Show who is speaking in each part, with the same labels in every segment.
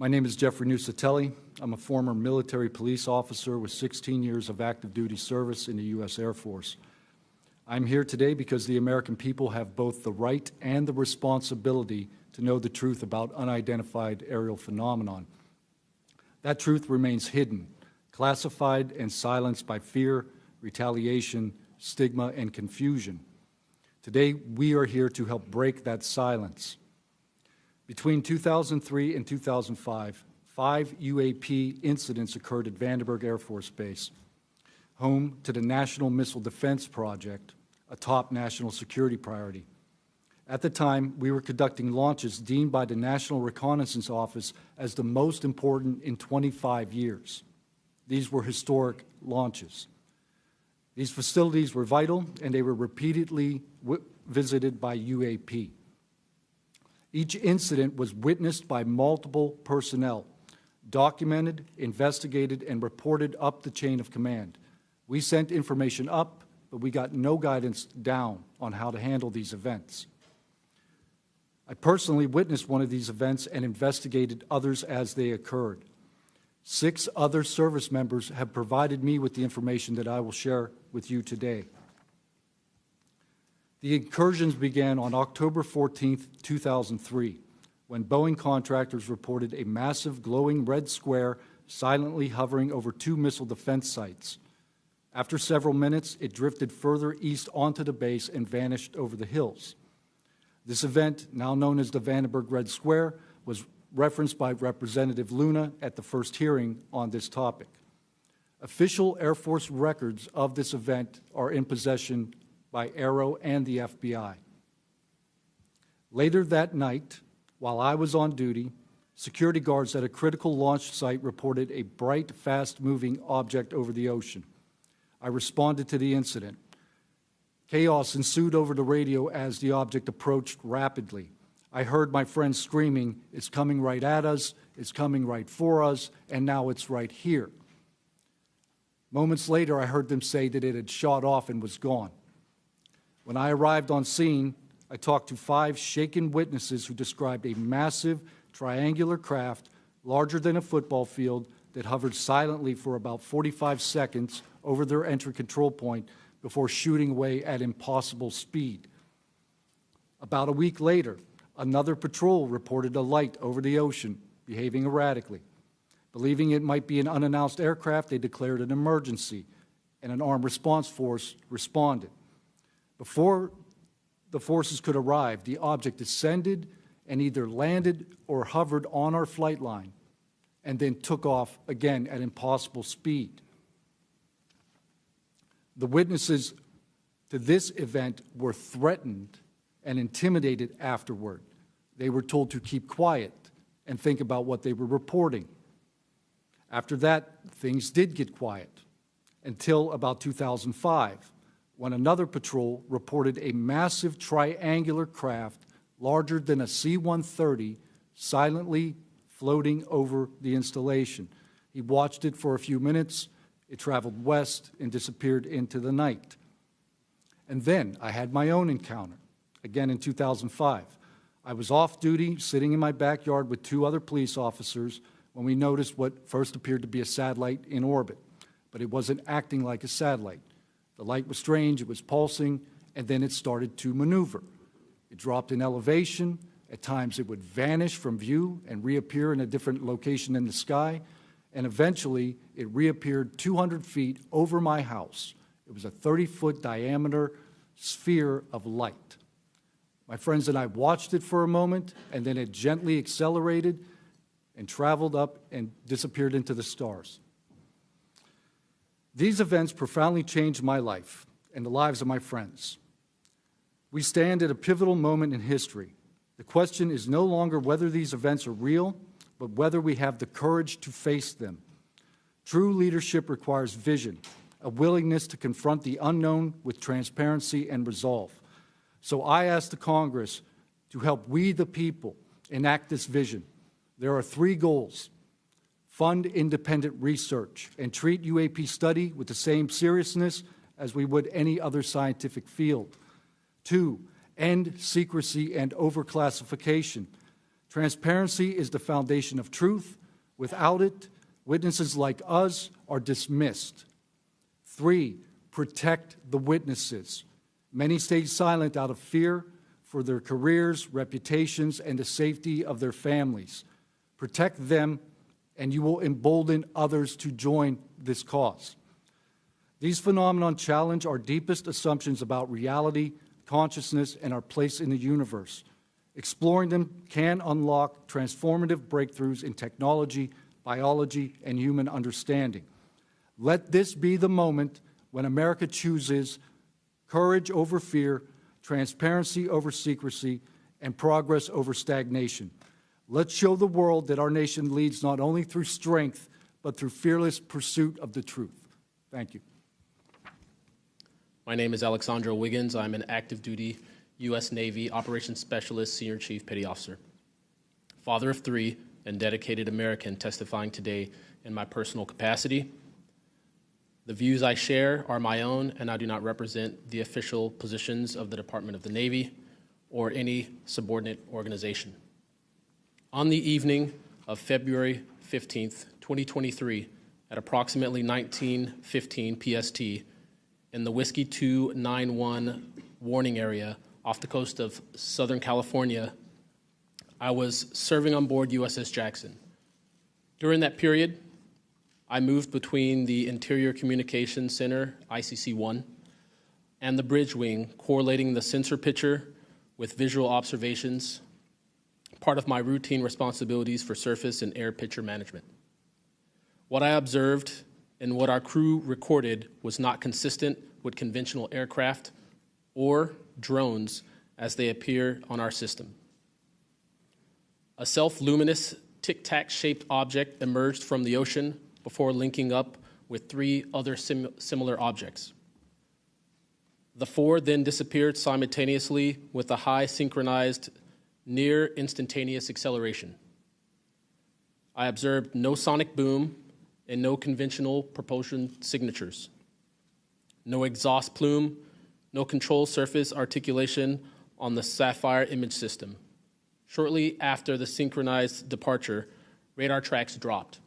Speaker 1: My name is Jeffrey Nuccetelli. I'm a former military police officer with 16 years of active duty service in the U.S. Air Force. I'm here today because the American people have both the right and the responsibility to know the truth about unidentified aerial phenomenon. That truth remains hidden, classified and silenced by fear, retaliation, stigma, and confusion. Today, we are here to help break that silence. Between 2003 and 2005, 5 UAP incidents occurred at Vandenberg Air Force Base, home to the National Missile Defense Project, a top national security priority. At the time, we were conducting launches deemed by the National Reconnaissance Office as the most important in 25 years. These were historic launches. These facilities were vital, and they were repeatedly visited by UAP. Each incident was witnessed by multiple personnel, documented, investigated, and reported up the chain of command. We sent information up, but we got no guidance down on how to handle these events. I personally witnessed one of these events and investigated others as they occurred. 6 other service members have provided me with the information that I will share with you today. The incursions began on October 14, 2003, when Boeing contractors reported a massive glowing red square silently hovering over 2 missile defense sites. After several minutes, it drifted further east onto the base and vanished over the hills. This event, now known as the Vandenberg Red Square, was referenced by Representative Luna at the first hearing on this topic. Official Air Force records of this event are in possession by AARO and the FBI. Later that night, while I was on duty, security guards at a critical launch site reported a bright, fast-moving object over the ocean. I responded to the incident. Chaos ensued over the radio as the object approached rapidly. I heard my friends screaming, "It's coming right at us, it's coming right for us, and now it's right here." Moments later, I heard them say that it had shot off and was gone. When I arrived on scene, I talked to 5 shaken witnesses who described a massive triangular craft larger than a football field that hovered silently for about 45 seconds over their entry control point before shooting away at impossible speed. About a week later, another patrol reported a light over the ocean behaving erratically. Believing it might be an unannounced aircraft, they declared an emergency, and an armed response force responded. Before the forces could arrive, the object descended and either landed or hovered on our flight line and then took off again at impossible speed. The witnesses to this event were threatened and intimidated afterward. They were told to keep quiet and think about what they were reporting. After that, things did get quiet until about 2005, when another patrol reported a massive triangular craft larger than a C-130 silently floating over the installation. He watched it for a few minutes. It traveled west and disappeared into the night. And then I had my own encounter, again in 2005. I was off duty, sitting in my backyard with 2 other police officers when we noticed what first appeared to be a satellite in orbit, but it wasn't acting like a satellite. The light was strange, it was pulsing, and then it started to maneuver. It dropped in elevation. At times it would vanish from view and reappear in a different location in the sky, and eventually it reappeared 200 feet over my house. It was a 30-foot diameter sphere of light. My friends and I watched it for a moment, and then it gently accelerated and traveled up and disappeared into the stars. These events profoundly changed my life and the lives of my friends. We stand at a pivotal moment in history. The question is no longer whether these events are real, but whether we have the courage to face them. True leadership requires vision, a willingness to confront the unknown with transparency and resolve. So I ask the Congress to help we, the people, enact this vision. There are 3 goals. Fund independent research and treat UAP study with the same seriousness as we would any other scientific field. 2, end secrecy and overclassification. Transparency is the foundation of truth. Without it, witnesses like us are dismissed. 3, protect the witnesses. Many stay silent out of fear for their careers, reputations, and the safety of their families. Protect them, and you will embolden others to join this cause. These phenomena challenge our deepest assumptions about reality, consciousness, and our place in the universe. Exploring them can unlock transformative breakthroughs in technology, biology, and human understanding. Let this be the moment when America chooses courage over fear, transparency over secrecy, and progress over stagnation. Let's show the world that our nation leads not only through strength, but through fearless pursuit of the truth. Thank you.
Speaker 2: My name is Alexandro Wiggins. I'm an active duty U.S. Navy Operations Specialist, Senior Chief Petty Officer, father of 3, and dedicated American testifying today in my personal capacity. The views I share are my own, and I do not represent the official positions of the Department of the Navy or any subordinate organization. On the evening of February 15th, 2023, at approximately 19:15 PST, in the Whiskey 291 warning area off the coast of Southern California, I was serving on board USS Jackson. During that period, I moved between the Interior Communications Center, ICC-1, and the bridge wing, correlating the sensor picture with visual observations, part of my routine responsibilities for surface and air picture management. What I observed and what our crew recorded was not consistent with conventional aircraft or drones as they appear on our system. A self-luminous tic-tac-shaped object emerged from the ocean before linking up with 3 other similar objects. The 4 then disappeared simultaneously with a high synchronized, near instantaneous acceleration. I observed no sonic boom and no conventional propulsion signatures, no exhaust plume, no control surface articulation on the Sapphire image system. Shortly after the synchronized departure, radar tracks dropped.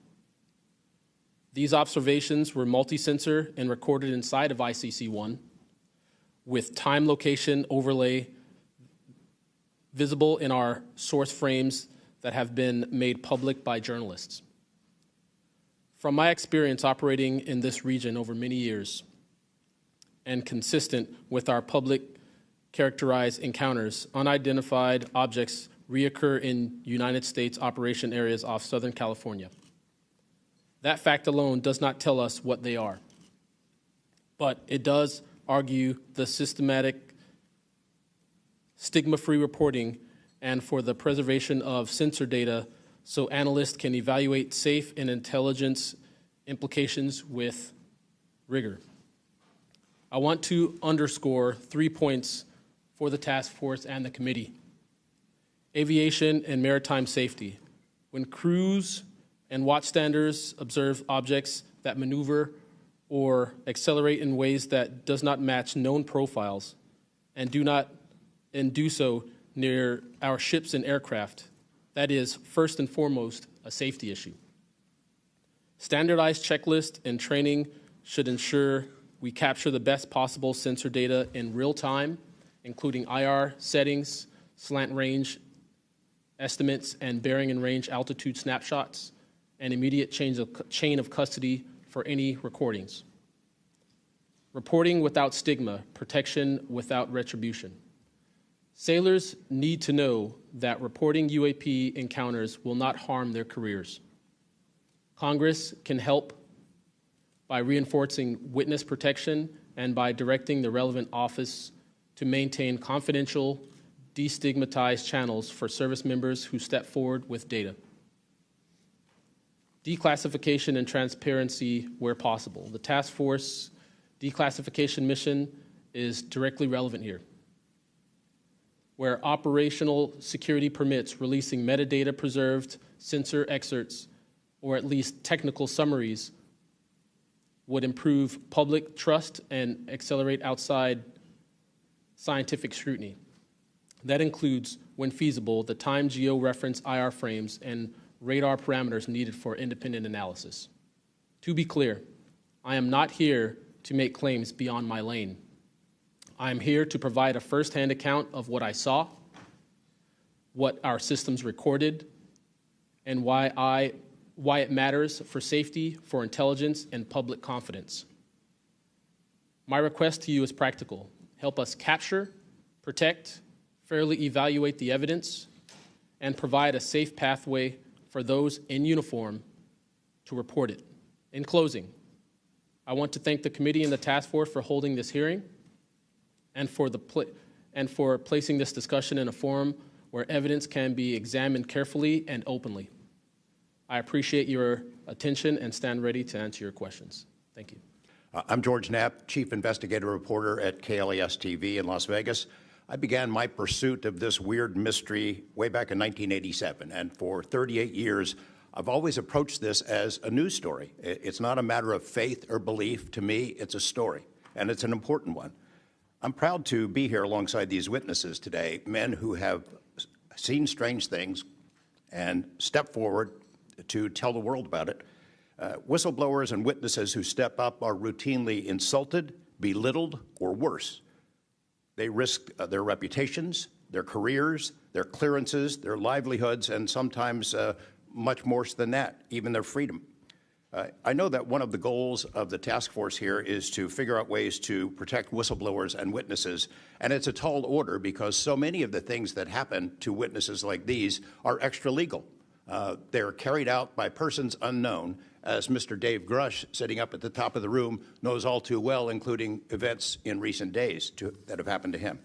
Speaker 2: These observations were multi-sensor and recorded inside of ICC-1 with time location overlay visible in our source frames that have been made public by journalists. From my experience operating in this region over many years and consistent with our public characterized encounters, unidentified objects reoccur in United States operation areas off Southern California. That fact alone does not tell us what they are, but it does argue the systematic stigma-free reporting and for the preservation of sensor data so analysts can evaluate safe and intelligence implications with rigor. I want to underscore 3 points for the task force and the committee. Aviation and maritime safety. When crews and watchstanders observe objects that maneuver or accelerate in ways that does not match known profiles and do so near our ships and aircraft, that is first and foremost a safety issue. Standardized checklists and training should ensure we capture the best possible sensor data in real time, including IR settings, slant range estimates, and bearing and range altitude snapshots, and immediate chain of custody for any recordings. Reporting without stigma, protection without retribution. Sailors need to know that reporting UAP encounters will not harm their careers. Congress can help by reinforcing witness protection and by directing the relevant office to maintain confidential, destigmatized channels for service members who step forward with data. Declassification and transparency where possible. The task force declassification mission is directly relevant here. Where operational security permits releasing metadata preserved sensor excerpts or at least technical summaries would improve public trust and accelerate outside scientific scrutiny. That includes when feasible, the time geo-reference IR frames and radar parameters needed for independent analysis. To be clear, I am not here to make claims beyond my lane. I am here to provide a first-hand account of what I saw, what our systems recorded, and why it matters for safety, for intelligence, and public confidence. My request to you is practical. Help us capture, protect, fairly evaluate the evidence, and provide a safe pathway for those in uniform to report it. In closing, I want to thank the committee and the task force for holding this hearing and for placing this discussion in a forum where evidence can be examined carefully and openly. I appreciate your attention and stand ready to answer your questions. Thank you.
Speaker 3: I'm George Knapp, Chief Investigative Reporter at KLAS-TV in Las Vegas. I began my pursuit of this weird mystery way back in 1987, and for 38 years, I've always approached this as a news story. It's not a matter of faith or belief. To me, it's a story, and it's an important one. I'm proud to be here alongside these witnesses today, men who have seen strange things and stepped forward to tell the world about it. Whistleblowers and witnesses who step up are routinely insulted, belittled, or worse. They risk their reputations, their careers, their clearances, their livelihoods, and sometimes much worse than that, even their freedom. I know that one of the goals of the task force here is to figure out ways to protect whistleblowers and witnesses, and it's a tall order because so many of the things that happen to witnesses like these are extra-legal. They're carried out by persons unknown, as Mr. Dave Grush, sitting up at the top of the room, knows all too well, including events in recent days that have happened to him.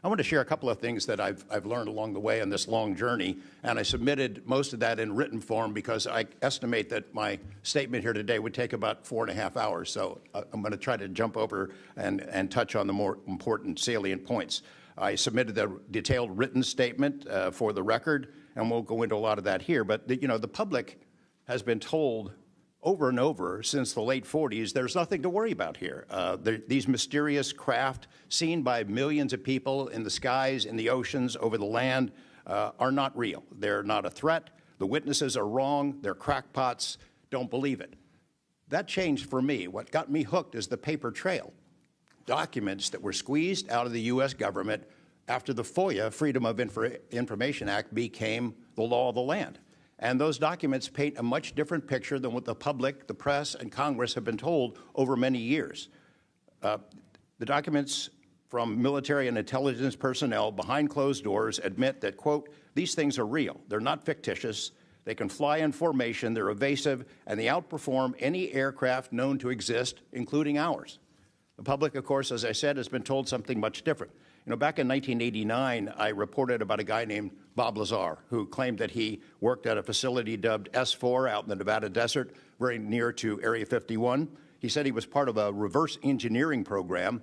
Speaker 3: I want to share a couple of things that I've learned along the way on this long journey, and I submitted most of that in written form because I estimate that my statement here today would take about 4.5 hours, so I'm going to try to jump over and touch on the more important salient points. I submitted a detailed written statement for the record, and we'll go into a lot of that here, but the public has been told over and over since the late 40s, there's nothing to worry about here. These mysterious craft seen by millions of people in the skies, in the oceans, over the land are not real. They're not a threat. The witnesses are wrong. They're crackpots. Don't believe it. That changed for me. What got me hooked is the paper trail. Documents that were squeezed out of the U.S. government after the FOIA, Freedom of Information Act, became the law of the land. And those documents paint a much different picture than what the public, the press, and Congress have been told over many years. The documents from military and intelligence personnel behind closed doors admit that, quote, these things are real. They're not fictitious. They can fly in formation. They're evasive, and they outperform any aircraft known to exist, including ours. The public, of course, as I said, has been told something much different. Back in 1989, I reported about a guy named Bob Lazar, who claimed that he worked at a facility dubbed S4 out in the Nevada desert, very near to Area 51. He said he was part of a reverse engineering program.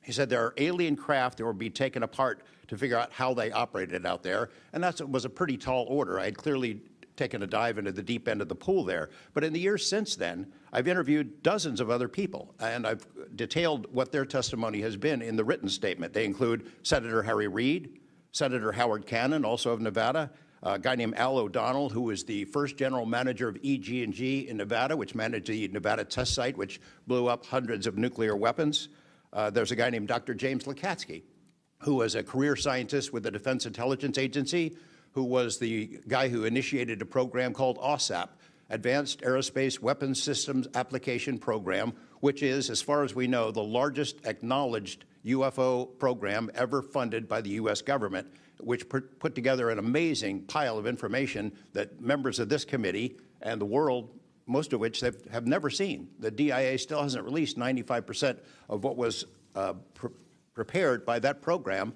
Speaker 3: He said there are alien craft that would be taken apart to figure out how they operated out there, and that was a pretty tall order. I had clearly taken a dive into the deep end of the pool there. But in the years since then, I've interviewed dozens of other people, and I've detailed what their testimony has been in the written statement. They include Senator Harry Reid, Senator Howard Cannon, also of Nevada, a guy named Al O'Donnell, who was the first general manager of EG&G in Nevada, which managed the Nevada test site, which blew up hundreds of nuclear weapons. There's a guy named Dr. James Lakatsky, who was a career scientist with the Defense Intelligence Agency, who was the guy who initiated a program called OSAP, Advanced Aerospace Weapons Systems Application Program, which is, as far as we know, the largest acknowledged UFO program ever funded by the U.S. government, which put together an amazing pile of information that members of this committee and the world, most of which have never seen. The DIA still hasn't released 95% of what was prepared by that program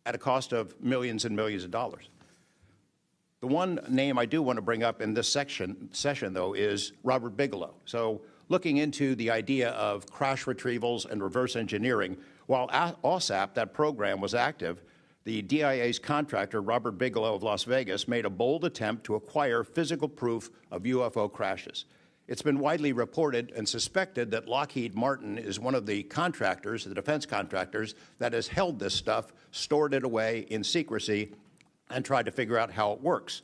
Speaker 3: at a cost of millions and millions of dollars. The one name I do want to bring up in this session, though, is Robert Bigelow. So looking into the idea of crash retrievals and reverse engineering, while OSAP, that program, was active, the DIA's contractor, Robert Bigelow of Las Vegas, made a bold attempt to acquire physical proof of UFO crashes. It's been widely reported and suspected that Lockheed Martin is one of the contractors, the defense contractors, that has held this stuff, stored it away in secrecy, and tried to figure out how it works.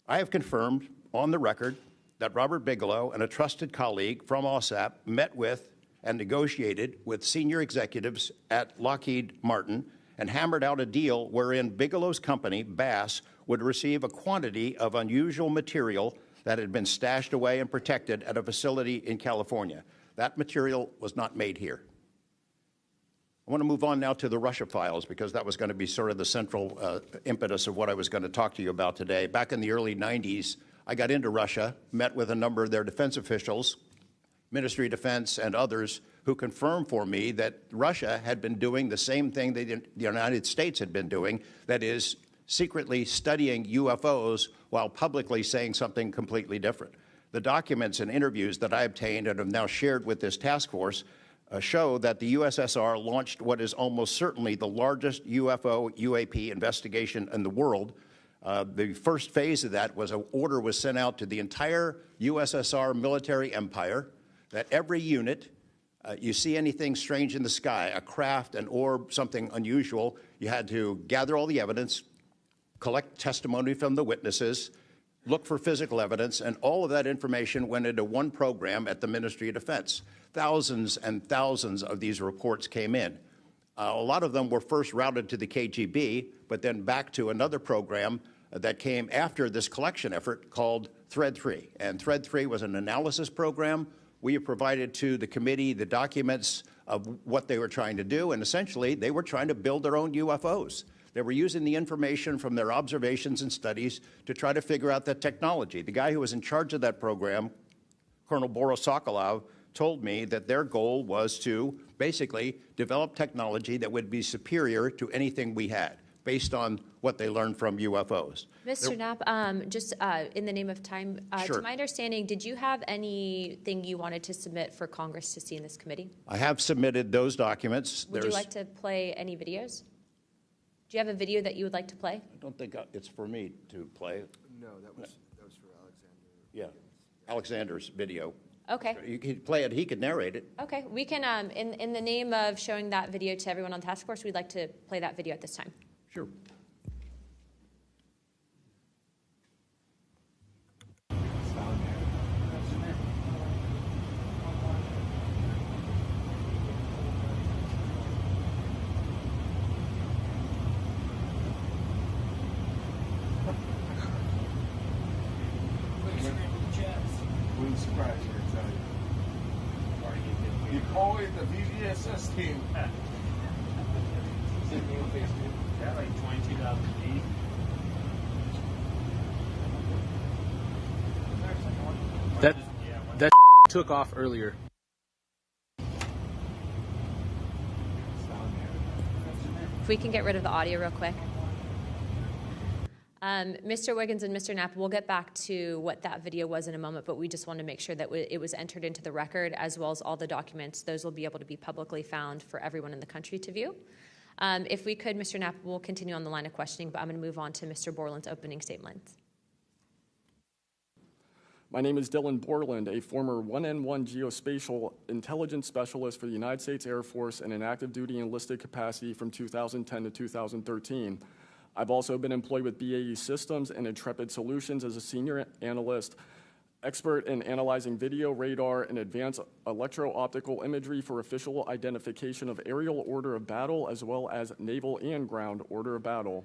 Speaker 3: I have confirmed on the record that Robert Bigelow and a trusted colleague from OSAP met with and negotiated with senior executives at Lockheed Martin and hammered out a deal wherein Bigelow's company, Bass, would receive a quantity of unusual material that had been stashed away and protected at a facility in California. That material was not made here. I want to move on now to the Russia files, because that was going to be sort of the central impetus of what I was going to talk to you about today. Back in the early 90s, I got into Russia, met with a number of their defense officials, Ministry of Defense and others, who confirmed for me that Russia had been doing the same thing that the United States had been doing, that is, secretly studying UFOs while publicly saying something completely different. The documents and interviews that I obtained and have now shared with this task force show that the USSR launched what is almost certainly the largest UFO UAP investigation in the world. The first phase of that was an order was sent out to the entire USSR military empire that every unit, you see anything strange in the sky, a craft, an orb, something unusual, you had to gather all the evidence, collect testimony from the witnesses, look for physical evidence, and all of that information went into one program at the Ministry of Defense. Thousands and thousands of these reports came in. A lot of them were first routed to the KGB, but then back to another program that came after this collection effort called Thread 3. And Thread 3 was an analysis program. We have provided to the committee the documents of what they were trying to do, and essentially they were trying to build their own UFOs. They were using the information from their observations and studies to try to figure out the technology. The guy who was in charge of that program, Colonel Boris Sokolov, told me that their goal was to basically develop technology that would be superior to anything we had, based on what they learned from UFOs.
Speaker 4: Mr. Knapp, just in the name of time,
Speaker 3: Sure.
Speaker 4: to my understanding, did you have anything you wanted to submit for Congress to see in this committee?
Speaker 3: I have submitted those documents.
Speaker 4: Would you like to play any videos? Do you have a video that you would like to play?
Speaker 3: I don't think it's for me to play.
Speaker 5: No, that was for Alexander.
Speaker 3: Yeah, Alexander's video.
Speaker 4: Okay.
Speaker 3: You could play it, he could narrate it.
Speaker 4: Okay. We can, in the name of showing that video to everyone on the task force, we'd like to play that video at this time.
Speaker 3: Sure.
Speaker 5: Wouldn't surprise you, I tell you. You call it the VVSS team.
Speaker 6: Yeah, like 22,000 feet.
Speaker 2: That took off earlier.
Speaker 4: If we can get rid of the audio real quick. Mr. Wiggins and Mr. Knapp, we'll get back to what that video was in a moment, but we just want to make sure that it was entered into the record, as well as all the documents. Those will be able to be publicly found for everyone in the country to view. If we could, Mr. Knapp, we'll continue on the line of questioning, but I'm going to move on to Mr. Borland's opening statement.
Speaker 7: My name is Dylan Borland, a former 1N1 geospatial intelligence specialist for the United States Air Force in an active duty enlisted capacity from 2010 to 2013. I've also been employed with BAE Systems and Intrepid Solutions as a senior analyst, expert in analyzing video, radar, and advanced electro-optical imagery for official identification of aerial order of battle, as well as naval and ground order of battle.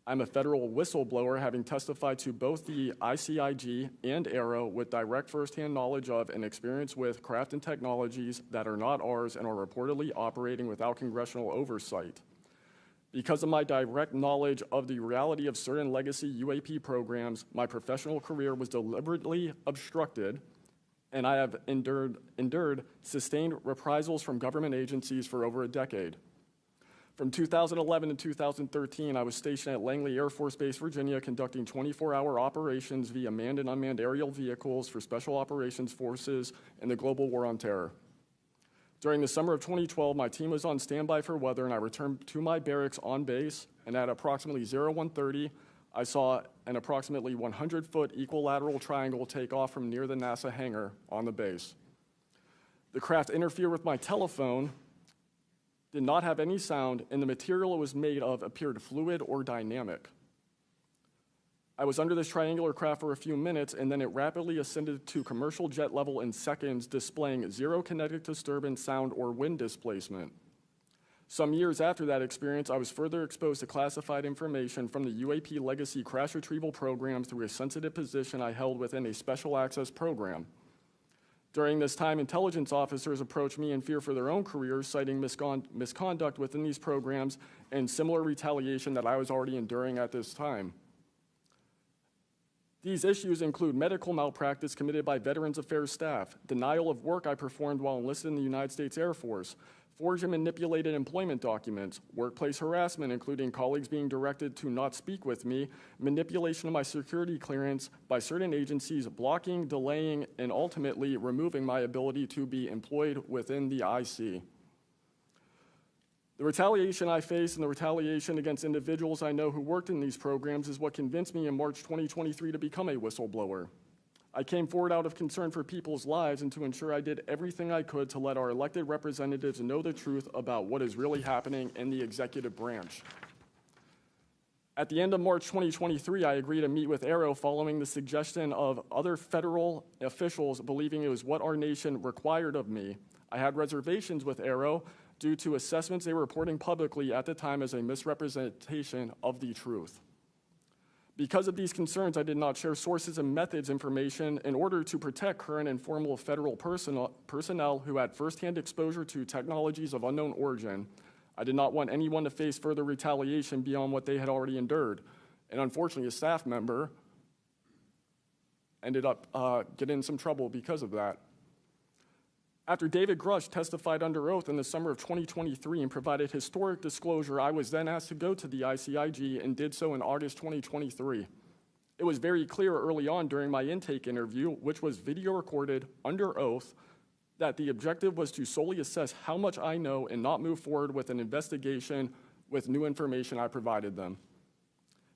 Speaker 7: I'm a federal whistleblower, having testified to both the ICIG and AARO with direct firsthand knowledge of and experience with craft and technologies that are not ours and are reportedly operating without congressional oversight. Because of my direct knowledge of the reality of certain legacy UAP programs, my professional career was deliberately obstructed, and I have endured sustained reprisals from government agencies for over a decade. From 2011 to 2013, I was stationed at Langley Air Force Base, Virginia, conducting 24-hour operations via manned and unmanned aerial vehicles for Special Operations Forces in the global war on terror. During the summer of 2012, my team was on standby for weather, and I returned to my barracks on base, and at approximately 01:30, I saw an approximately 100-foot equilateral triangle takeoff from near the NASA hangar on the base. The craft interfered with my telephone, did not have any sound, and the material it was made of appeared fluid or dynamic. I was under this triangular craft for a few minutes, and then it rapidly ascended to commercial jet level in seconds, displaying zero kinetic disturbance, sound, or wind displacement. Some years after that experience, I was further exposed to classified information from the UAP legacy crash retrieval program through a sensitive position I held within a special access program. During this time, intelligence officers approached me in fear for their own careers, citing misconduct within these programs and similar retaliation that I was already enduring at this time. These issues include medical malpractice committed by Veterans Affairs staff, denial of work I performed while enlisted in the United States Air Force, forged and manipulated employment documents, workplace harassment, including colleagues being directed to not speak with me, manipulation of my security clearance by certain agencies, blocking, delaying, and ultimately removing my ability to be employed within the IC. The retaliation I face and the retaliation against individuals I know who worked in these programs is what convinced me in March 2023 to become a whistleblower. I came forward out of concern for people's lives and to ensure I did everything I could to let our elected representatives know the truth about what is really happening in the executive branch. At the end of March 2023, I agreed to meet with AARO following the suggestion of other federal officials believing it was what our nation required of me. I had reservations with AARO due to assessments they were reporting publicly at the time as a misrepresentation of the truth. Because of these concerns, I did not share sources and methods information in order to protect current and former federal personnel who had firsthand exposure to technologies of unknown origin. I did not want anyone to face further retaliation beyond what they had already endured. And unfortunately, a staff member ended up getting in some trouble because of that. After David Grush testified under oath in the summer of 2023 and provided historic disclosure, I was then asked to go to the ICIG and did so in August 2023. It was very clear early on during my intake interview, which was video recorded under oath, that the objective was to solely assess how much I know and not move forward with an investigation with new information I provided them.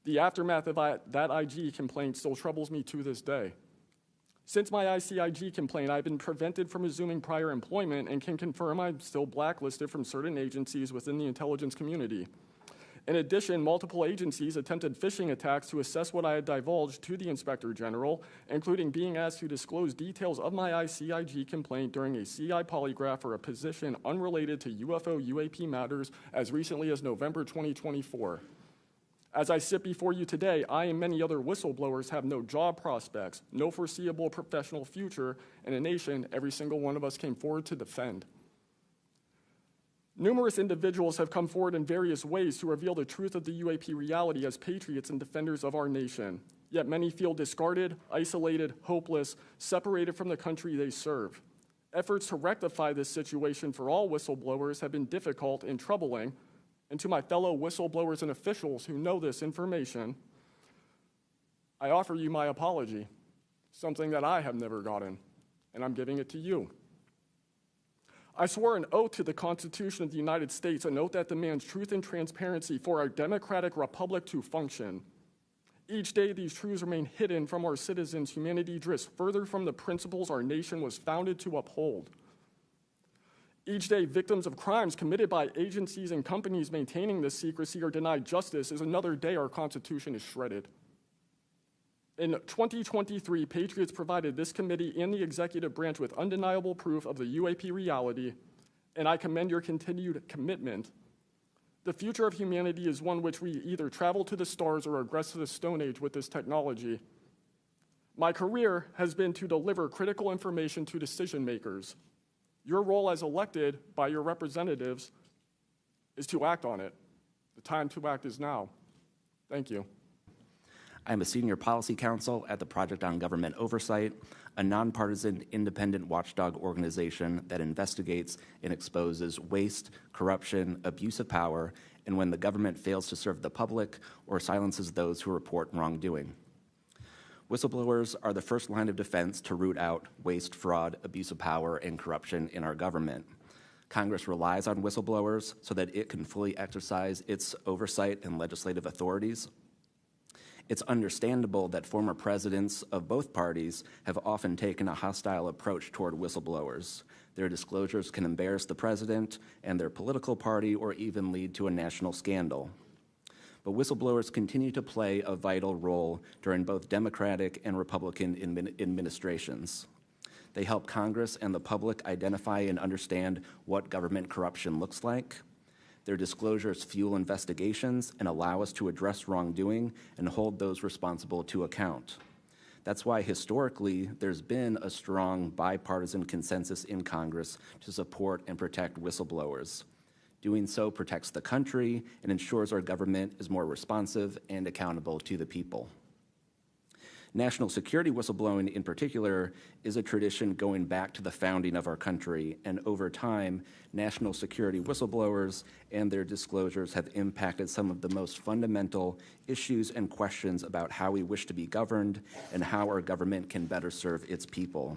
Speaker 7: The aftermath of that IG complaint still troubles me to this day. Since my ICIG complaint, I've been prevented from resuming prior employment and can confirm I'm still blacklisted from certain agencies within the intelligence community. In addition, multiple agencies attempted phishing attacks to assess what I had divulged to the Inspector General, including being asked to disclose details of my ICIG complaint during a CI polygraph for a position unrelated to UFO UAP matters as recently as November 2024. As I sit before you today, I and many other whistleblowers have no job prospects, no foreseeable professional future, and a nation every single one of us came forward to defend. Numerous individuals have come forward in various ways to reveal the truth of the UAP reality as patriots and defenders of our nation. Yet many feel discarded, isolated, hopeless, separated from the country they serve. Efforts to rectify this situation for all whistleblowers have been difficult and troubling. And to my fellow whistleblowers and officials who know this information, I offer you my apology, something that I have never gotten, and I'm giving it to you. I swore an oath to the Constitution of the United States, an oath that demands truth and transparency for our democratic republic to function. Each day, these truths remain hidden from our citizens. Humanity drifts further from the principles our nation was founded to uphold. Each day, victims of crimes committed by agencies and companies maintaining this secrecy are denied justice as another day our Constitution is shredded. In 2023, Patriots provided this committee and the executive branch with undeniable proof of the UAP reality, and I commend your continued commitment. The future of humanity is one which we either travel to the stars or regress to the Stone Age with this technology. My career has been to deliver critical information to decision makers. Your role as elected by your representatives is to act on it. The time to act is now. Thank you.
Speaker 8: I am a senior policy counsel at the Project on Government Oversight, a nonpartisan independent watchdog organization that investigates and exposes waste, corruption, abuse of power, and when the government fails to serve the public or silences those who report wrongdoing. Whistleblowers are the first line of defense to root out waste, fraud, abuse of power, and corruption in our government. Congress relies on whistleblowers so that it can fully exercise its oversight and legislative authorities. It's understandable that former presidents of both parties have often taken a hostile approach toward whistleblowers. Their disclosures can embarrass the president and their political party or even lead to a national scandal. But whistleblowers continue to play a vital role during both Democratic and Republican administrations. They help Congress and the public identify and understand what government corruption looks like. Their disclosures fuel investigations and allow us to address wrongdoing and hold those responsible to account. That's why historically there's been a strong bipartisan consensus in Congress to support and protect whistleblowers. Doing so protects the country and ensures our government is more responsive and accountable to the people. National security whistleblowing in particular is a tradition going back to the founding of our country, and over time, national security whistleblowers and their disclosures have impacted some of the most fundamental issues and questions about how we wish to be governed and how our government can better serve its people.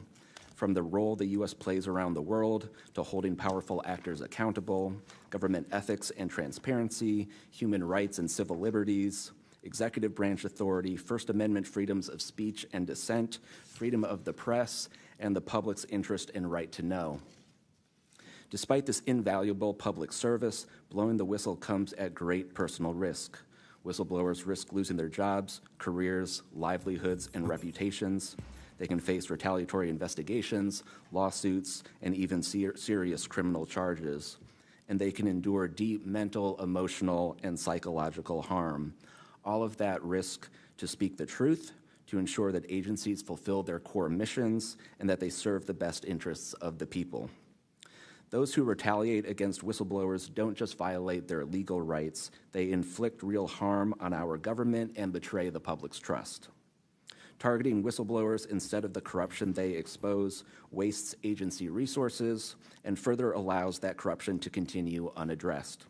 Speaker 8: From the role the U.S. plays around the world to holding powerful actors accountable, government ethics and transparency, human rights and civil liberties, executive branch authority, First Amendment freedoms of speech and dissent, freedom of the press, and the public's interest and right to know. Despite this invaluable public service, blowing the whistle comes at great personal risk. Whistleblowers risk losing their jobs, careers, livelihoods, and reputations. They can face retaliatory investigations, lawsuits, and even serious criminal charges. And they can endure deep mental, emotional, and psychological harm. All of that risk to speak the truth, to ensure that agencies fulfill their core missions, and that they serve the best interests of the people. Those who retaliate against whistleblowers don't just violate their legal rights, they inflict real harm on our government and betray the public's trust. Targeting whistleblowers instead of the corruption they expose wastes agency resources and further allows that corruption to continue unaddressed.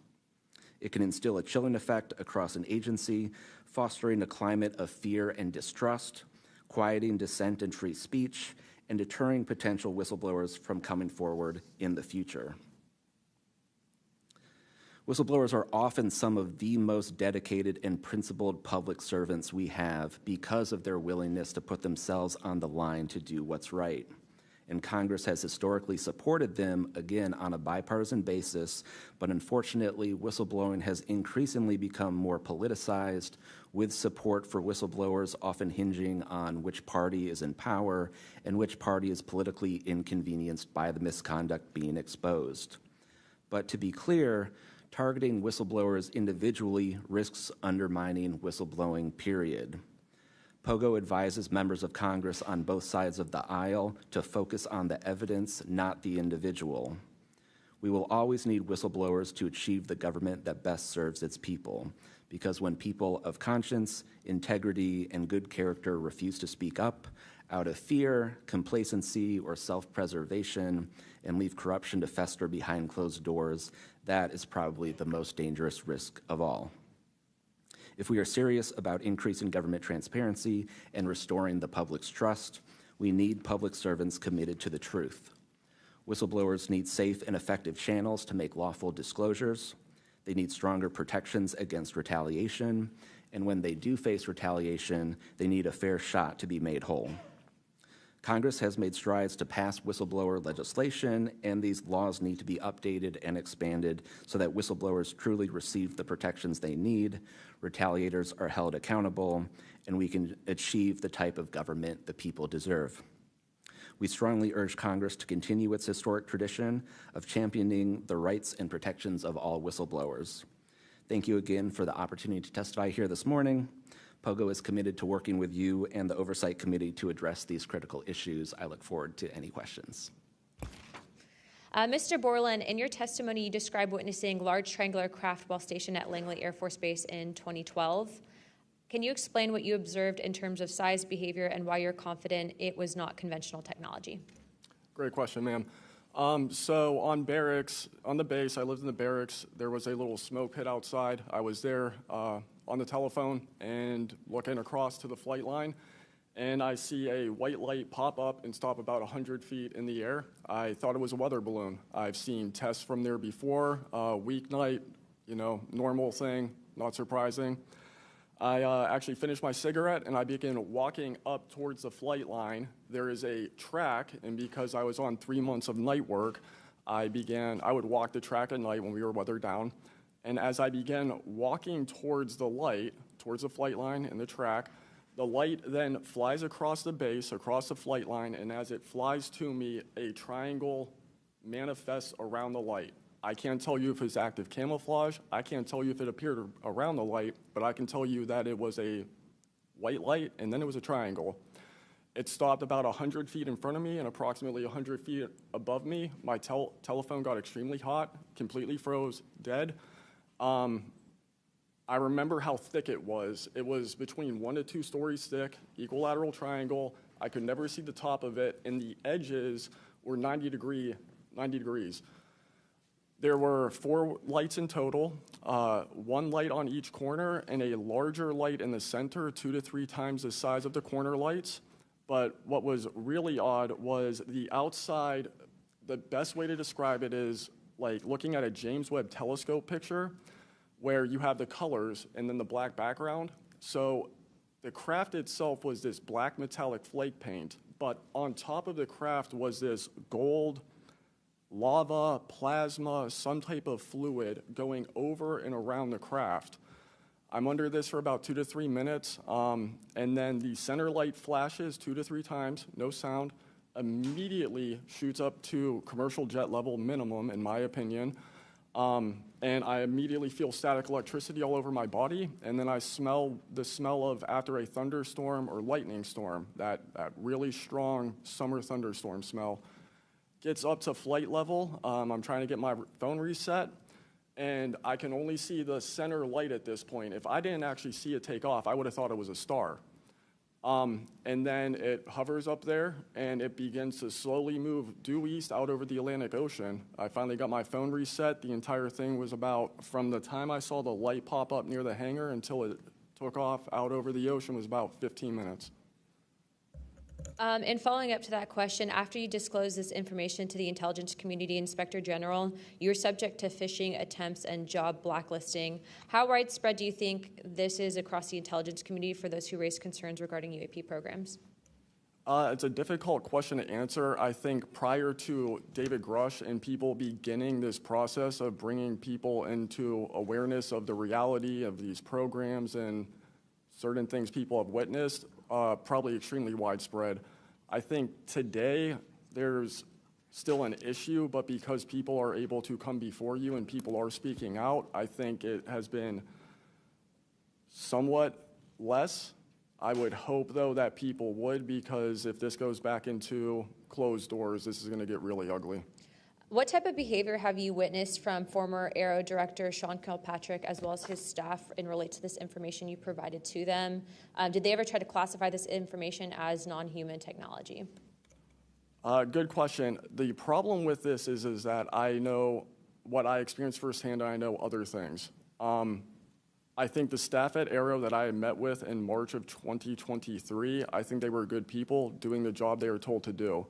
Speaker 8: It can instill a chilling effect across an agency, fostering a climate of fear and distrust, quieting dissent and free speech, and deterring potential whistleblowers from coming forward in the future. Whistleblowers are often some of the most dedicated and principled public servants we have because of their willingness to put themselves on the line to do what's right. And Congress has historically supported them, again, on a bipartisan basis, but unfortunately, whistleblowing has increasingly become more politicized, with support for whistleblowers often hinging on which party is in power and which party is politically inconvenienced by the misconduct being exposed. But to be clear, targeting whistleblowers individually risks undermining whistleblowing, period. POGO advises members of Congress on both sides of the aisle to focus on the evidence, not the individual. We will always need whistleblowers to achieve the government that best serves its people, because when people of conscience, integrity, and good character refuse to speak up out of fear, complacency, or self-preservation and leave corruption to fester behind closed doors, that is probably the most dangerous risk of all. If we are serious about increasing government transparency and restoring the public's trust, we need public servants committed to the truth. Whistleblowers need safe and effective channels to make lawful disclosures. They need stronger protections against retaliation, and when they do face retaliation, they need a fair shot to be made whole. Congress has made strides to pass whistleblower legislation, and these laws need to be updated and expanded so that whistleblowers truly receive the protections they need, retaliators are held accountable, and we can achieve the type of government the people deserve. We strongly urge Congress to continue its historic tradition of championing the rights and protections of all whistleblowers. Thank you again for the opportunity to testify here this morning. POGO is committed to working with you and the Oversight Committee to address these critical issues. I look forward to any questions.
Speaker 4: Mr. Borland, in your testimony, you described witnessing large triangular craft while stationed at Langley Air Force Base in 2012. Can you explain what you observed in terms of size, behavior, and why you're confident it was not conventional technology?
Speaker 7: Great question, ma'am. So on the base, I lived in the barracks. There was a little smoke pit outside. I was there on the telephone and looking across to the flight line, and I see a white light pop up and stop about 100 feet in the air. I thought it was a weather balloon. I've seen tests from there before, weeknight, normal thing, not surprising. I actually finished my cigarette, and I began walking up towards the flight line. There is a track, and because I was on 3 months of night work, I would walk the track at night when we were weathered down. And as I began walking towards the light, towards the flight line and the track, the light then flies across the base, across the flight line, and as it flies to me, a triangle manifests around the light. I can't tell you if it's active camouflage. I can't tell you if it appeared around the light, but I can tell you that it was a white light, and then it was a triangle. It stopped about 100 feet in front of me and approximately 100 feet above me. My telephone got extremely hot, completely froze, dead. I remember how thick it was. It was between 1 to 2 stories thick, equilateral triangle. I could never see the top of it, and the edges were 90 degrees. There were 4 lights in total, 1 light on each corner and a larger light in the center, 2 to 3 times the size of the corner lights. But what was really odd was the outside. The best way to describe it is like looking at a James Webb telescope picture where you have the colors and then the black background. So the craft itself was this black metallic flake paint, but on top of the craft was this gold, lava, plasma, some type of fluid going over and around the craft. I'm under this for about 2 to 3 minutes, and then the center light flashes 2 to 3 times, no sound, immediately shoots up to commercial jet level minimum, in my opinion, and I immediately feel static electricity all over my body, and then I smell the smell of after a thunderstorm or lightning storm, that really strong summer thunderstorm smell. Gets up to flight level. I'm trying to get my phone reset, and I can only see the center light at this point. If I didn't actually see it take off, I would have thought it was a star. And then it hovers up there, and it begins to slowly move due east out over the Atlantic Ocean. I finally got my phone reset. The entire thing was about, from the time I saw the light pop up near the hangar until it took off out over the ocean, was about 15 minutes.
Speaker 4: And following up to that question, after you disclose this information to the intelligence community, Inspector General, you're subject to phishing attempts and job blacklisting. How widespread do you think this is across the intelligence community for those who raise concerns regarding UAP programs?
Speaker 7: It's a difficult question to answer. I think prior to David Grush and people beginning this process of bringing people into awareness of the reality of these programs and certain things people have witnessed, probably extremely widespread. I think today there's still an issue, but because people are able to come before you and people are speaking out, I think it has been somewhat less. I would hope, though, that people would, because if this goes back into closed doors, this is going to get really ugly.
Speaker 4: What type of behavior have you witnessed from former AARO Director Sean Kilpatrick as well as his staff in relate to this information you provided to them? Did they ever try to classify this information as non-human technology?
Speaker 7: Good question. The problem with this is that I know what I experienced firsthand, and I know other things. I think the staff at AARO that I met with in March of 2023, I think they were good people doing the job they were told to do.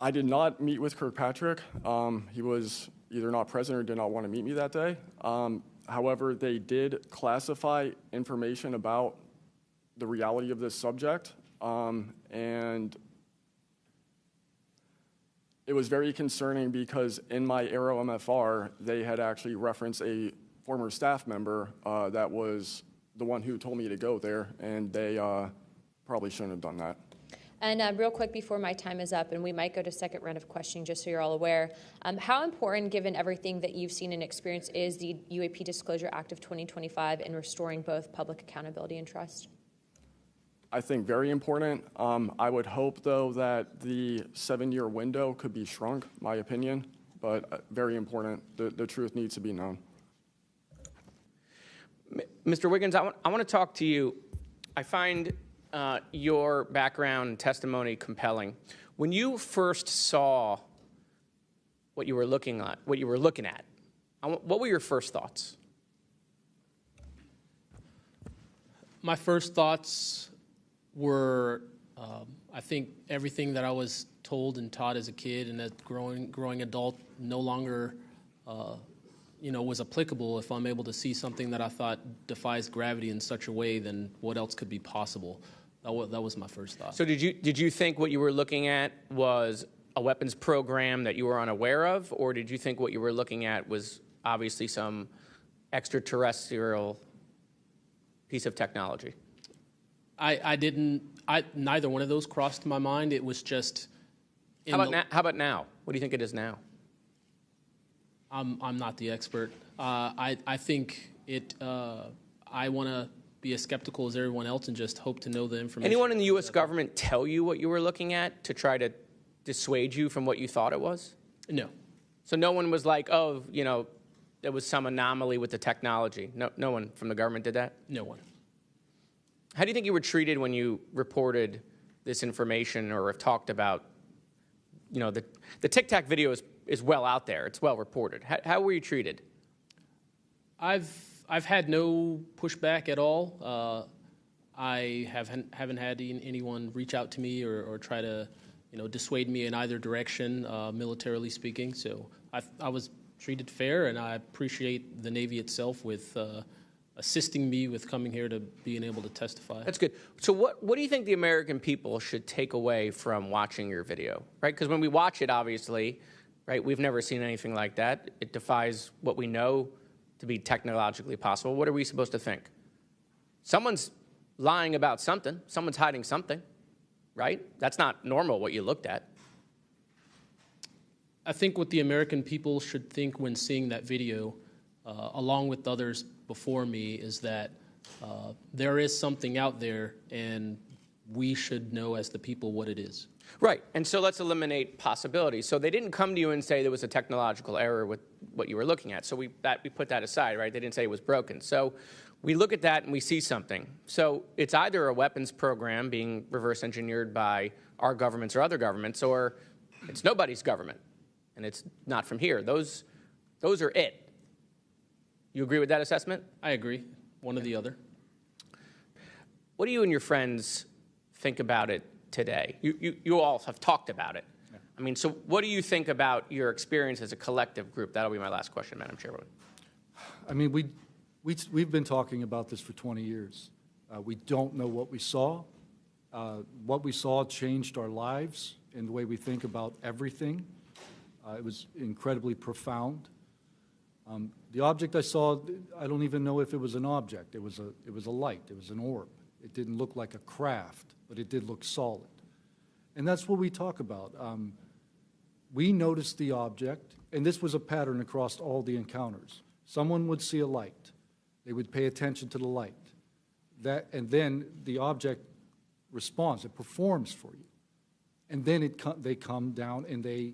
Speaker 7: I did not meet with Kirkpatrick. He was either not present or did not want to meet me that day. However, they did classify information about the reality of this subject, and it was very concerning because in my AARO MFR, they had actually referenced a former staff member that was the one who told me to go there, and they probably shouldn't have done that.
Speaker 4: And real quick before my time is up, and we might go to second round of questioning just so you're all aware, how important, given everything that you've seen and experienced, is the UAP Disclosure Act of 2025 in restoring both public accountability and trust?
Speaker 7: I think very important. I would hope, though, that the 7-year window could be shrunk, my opinion, but very important. The truth needs to be known.
Speaker 9: Mr. Wiggins, I want to talk to you. I find your background and testimony compelling. When you first saw what you were looking at, what were your first thoughts?
Speaker 2: My first thoughts were, I think everything that I was told and taught as a kid and as growing adult no longer was applicable. If I'm able to see something that I thought defies gravity in such a way, then what else could be possible? That was my first thought.
Speaker 9: So did you think what you were looking at was a weapons program that you were unaware of, or did you think what you were looking at was obviously some extraterrestrial piece of technology?
Speaker 2: Neither one of those crossed my mind. It was just...
Speaker 9: How about now? What do you think it is now?
Speaker 2: I'm not the expert. I think it... I want to be as skeptical as everyone else and just hope to know the information.
Speaker 9: Anyone in the U.S. government tell you what you were looking at to try to dissuade you from what you thought it was?
Speaker 2: No.
Speaker 9: So no one was like, oh, there was some anomaly with the technology. No one from the government did that?
Speaker 2: No one.
Speaker 9: How do you think you were treated when you reported this information or have talked about, the Tic Tac video is well out there. It's well reported. How were you treated?
Speaker 2: I've had no pushback at all. I haven't had anyone reach out to me or try to, dissuade me in either direction, militarily speaking. So I was treated fair, and I appreciate the Navy itself with assisting me with coming here to being able to testify.
Speaker 9: That's good. So what do you think the American people should take away from watching your video, right? Because when we watch it, obviously, right, we've never seen anything like that. It defies what we know to be technologically possible. What are we supposed to think? Someone's lying about something. Someone's hiding something, right? That's not normal what you looked at.
Speaker 2: I think what the American people should think when seeing that video, along with others before me, is that there is something out there, and we should know as the people what it is.
Speaker 9: Right, and so let's eliminate possibilities. So they didn't come to you and say there was a technological error with what you were looking at. So we put that aside, right? They didn't say it was broken. So we look at that and we see something. So it's either a weapons program being reverse engineered by our governments or other governments, or it's nobody's government, and it's not from here. Those are it. You agree with that assessment?
Speaker 2: I agree. One or the other.
Speaker 9: What do you and your friends think about it today? You all have talked about it. Yeah. I mean, so what do you think about your experience as a collective group? That'll be my last question, Madam Chairwoman.
Speaker 1: I mean, we've been talking about this for 20 years. We don't know what we saw. What we saw changed our lives and the way we think about everything. It was incredibly profound. The object I saw, I don't even know if it was an object. It was a light. It was an orb. It didn't look like a craft, but it did look solid. And that's what we talk about. We noticed the object, and this was a pattern across all the encounters. Someone would see a light. They would pay attention to the light. And then the object responds. It performs for you. And then they come down and they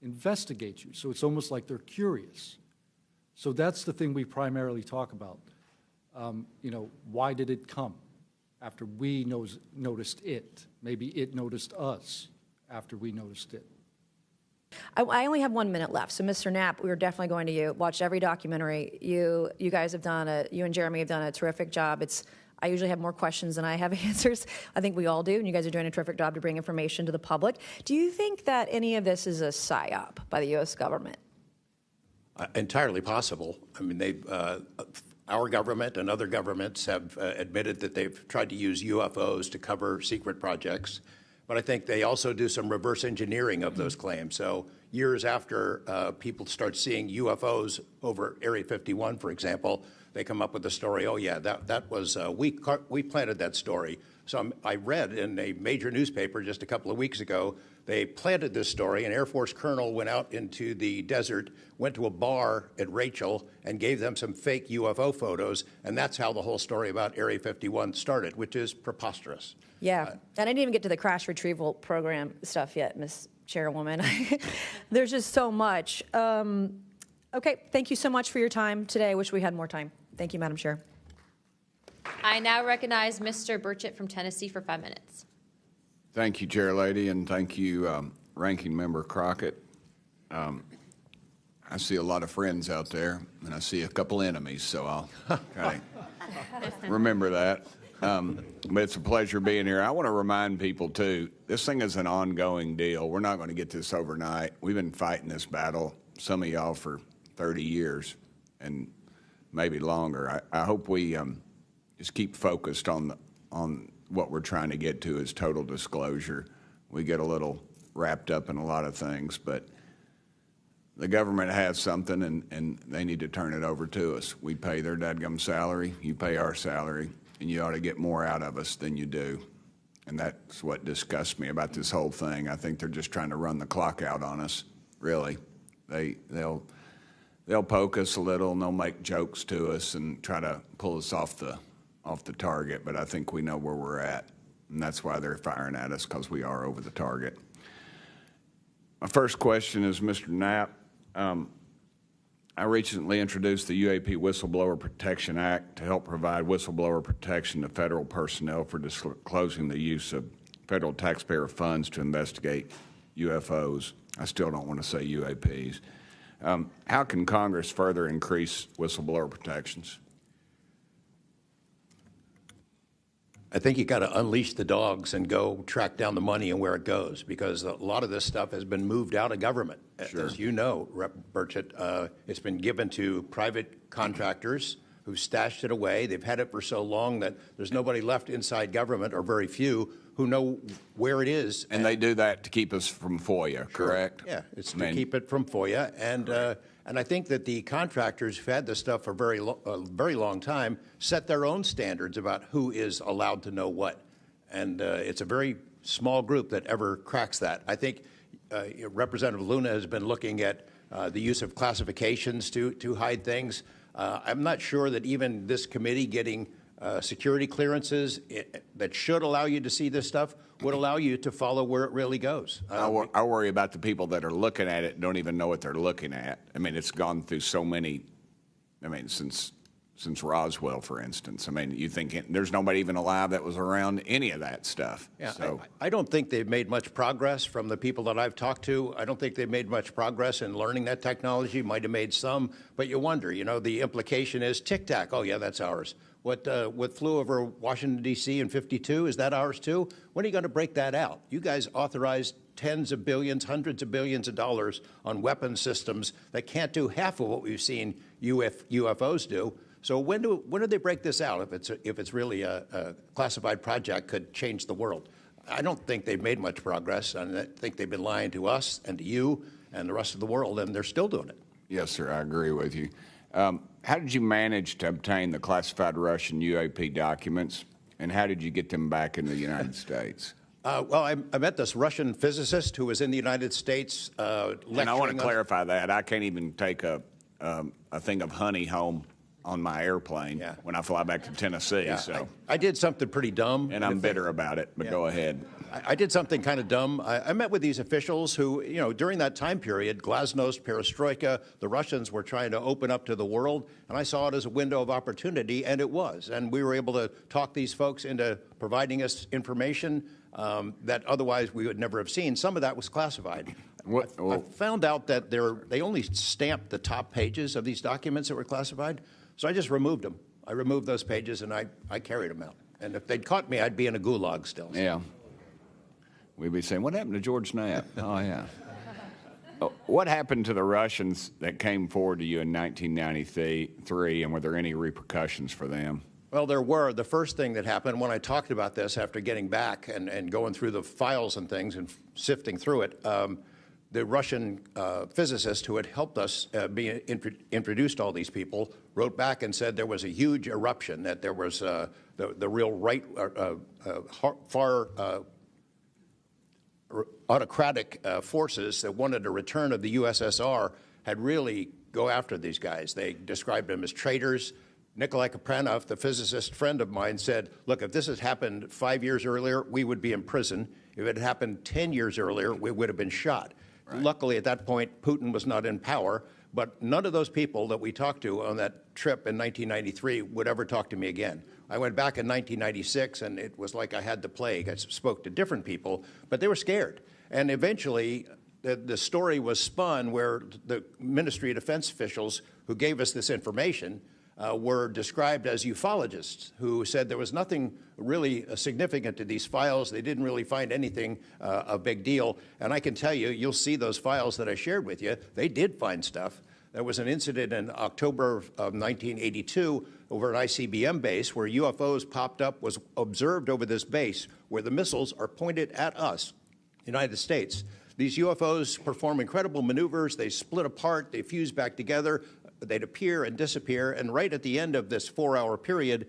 Speaker 1: investigate you. So it's almost like they're curious. So that's the thing we primarily talk about. Why did it come after we noticed it? Maybe it noticed us after we noticed it.
Speaker 10: I only have 1 minute left, so Mr. Knapp, we were definitely going to watch every documentary. You guys have done you and Jeremy have done a terrific job. I usually have more questions than I have answers. I think we all do, and you guys are doing a terrific job to bring information to the public. Do you think that any of this is a psyop by the U.S. government?
Speaker 3: Entirely possible. I mean, our government and other governments have admitted that they've tried to use UFOs to cover secret projects, but I think they also do some reverse engineering of those claims. So years after people start seeing UFOs over Area 51, for example, they come up with a story, oh yeah, that was, we planted that story. So I read in a major newspaper just a couple of weeks ago, they planted this story. An Air Force colonel went out into the desert, went to a bar at Rachel, and gave them some fake UFO photos, and that's how the whole story about Area 51 started, which is preposterous.
Speaker 10: Yeah, and I didn't even get to the crash retrieval program stuff yet, Ms. Chairwoman. There's just so much. Okay, thank you so much for your time today. I wish we had more time. Thank you, Madam Chair.
Speaker 4: I now recognize Mr. Burchett from Tennessee for 5 minutes.
Speaker 5: Thank you, Chair Lady, and thank you, Ranking Member Crockett. I see a lot of friends out there, and I see a couple enemies, so I'll kind of remember that. But it's a pleasure being here. I want to remind people, too, this thing is an ongoing deal. We're not going to get this overnight. We've been fighting this battle, some of y'all, for 30 years. and maybe longer. I hope we just keep focused on what we're trying to get to is total disclosure. We get a little wrapped up in a lot of things, but the government has something, and they need to turn it over to us. We pay their dadgum salary, you pay our salary, and you ought to get more out of us than you do. And that's what disgusts me about this whole thing. I think they're just trying to run the clock out on us, really. They'll poke us a little, and they'll make jokes to us and try to pull us off the target, but I think we know where we're at, and that's why they're firing at us, because we are over the target. My first question is, Mr. Knapp, I recently introduced the UAP Whistleblower Protection Act to help provide whistleblower protection to federal personnel for disclosing the use of federal taxpayer funds to investigate UFOs. I still don't want to say UAPs. How can Congress further increase whistleblower protections?
Speaker 3: I think you got to unleash the dogs and go track down the money and where it goes, because a lot of this stuff has been moved out of government.
Speaker 5: Sure.
Speaker 3: As you know, Rep. Burchett, it's been given to private contractors who stashed it away. They've had it for so long that there's nobody left inside government, or very few, who know where it is.
Speaker 5: And they do that to keep us from FOIA, correct?
Speaker 3: Yeah, it's to keep it from FOIA. And I think that the contractors who've had this stuff for a very long time set their own standards about who is allowed to know what. And it's a very small group that ever cracks that. I think Representative Luna has been looking at the use of classifications to hide things. I'm not sure that even this committee getting security clearances that should allow you to see this stuff would allow you to follow where it really goes.
Speaker 5: I worry about the people that are looking at it and don't even know what they're looking at. I mean, it's gone through so many, since Roswell, for instance. I mean, you think there's nobody even alive that was around any of that stuff.
Speaker 3: Yeah,
Speaker 5: so.
Speaker 3: I don't think they've made much progress from the people that I've talked to. I don't think they've made much progress in learning that technology. Might have made some, but you wonder, the implication is tic-tac. Oh, yeah, that's ours. What flew over Washington, D.C. in '52, is that ours too? When are you going to break that out? You guys authorized tens of billions, hundreds of billions of dollars on weapon systems that can't do half of what we've seen UFOs do. So when do they break this out? If it's really a classified project could change the world. I don't think they've made much progress, and I think they've been lying to us and to you and the rest of the world, and they're still doing it.
Speaker 5: Yes, sir, I agree with you. How did you manage to obtain the classified Russian UAP documents, and how did you get them back in the United States?
Speaker 3: Well, I met this Russian physicist who was in the United States lecturing.
Speaker 5: And I want to clarify that. I can't even take a thing of honey home on my airplane when I fly back to Tennessee.
Speaker 3: Yeah,
Speaker 5: so
Speaker 3: I did something pretty dumb.
Speaker 5: And I'm bitter about it, but go ahead.
Speaker 3: I did something kind of dumb. I met with these officials who, during that time period, glasnost, perestroika, the Russians were trying to open up to the world, and I saw it as a window of opportunity, and it was. And we were able to talk these folks into providing us information that otherwise we would never have seen. Some of that was classified. I found out that they only stamped the top pages of these documents that were classified, so I just removed them. I removed those pages, and I carried them out. And if they'd caught me, I'd be in a gulag still.
Speaker 5: Yeah. We'd be saying, what happened to George Knapp? Oh, yeah. What happened to the Russians that came forward to you in 1993, and were there any repercussions for them?
Speaker 3: Well, there were. The first thing that happened when I talked about this after getting back and going through the files and things and sifting through it, the Russian physicist who had helped us be introduced all these people wrote back and said there was a huge eruption, that there was the real right, far autocratic forces that wanted a return of the USSR had really go after these guys. They described them as traitors. Nikolai Kapranov, the physicist friend of mine, said, look, if this had happened 5 years earlier, we would be in prison. If it had happened 10 years earlier, we would have been shot. Right. Luckily, at that point, Putin was not in power, but none of those people that we talked to on that trip in 1993 would ever talk to me again. I went back in 1996, and it was like I had the plague. I spoke to different people, but they were scared. And eventually, the story was spun where the Ministry of Defense officials who gave us this information were described as ufologists who said there was nothing really significant to these files. They didn't really find anything a big deal. And I can tell you, you'll see those files that I shared with you. They did find stuff. There was an incident in October of 1982 over an ICBM base where UFOs popped up, was observed over this base where the missiles are pointed at us, United States. These UFOs perform incredible maneuvers. They split apart, they fuse back together, they'd appear and disappear, and right at the end of this 4-hour period,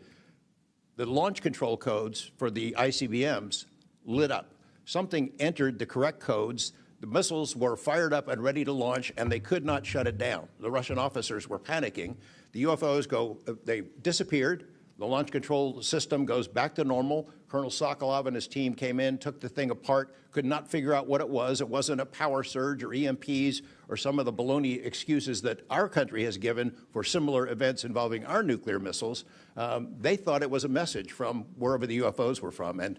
Speaker 3: the launch control codes for the ICBMs lit up. Something entered the correct codes. The missiles were fired up and ready to launch, and they could not shut it down. The Russian officers were panicking. The UFOs they disappeared. The launch control system goes back to normal. Colonel Sokolov and his team came in, took the thing apart, could not figure out what it was. It wasn't a power surge or EMPs or some of the baloney excuses that our country has given for similar events involving our nuclear missiles. They thought it was a message from wherever the UFOs were from. And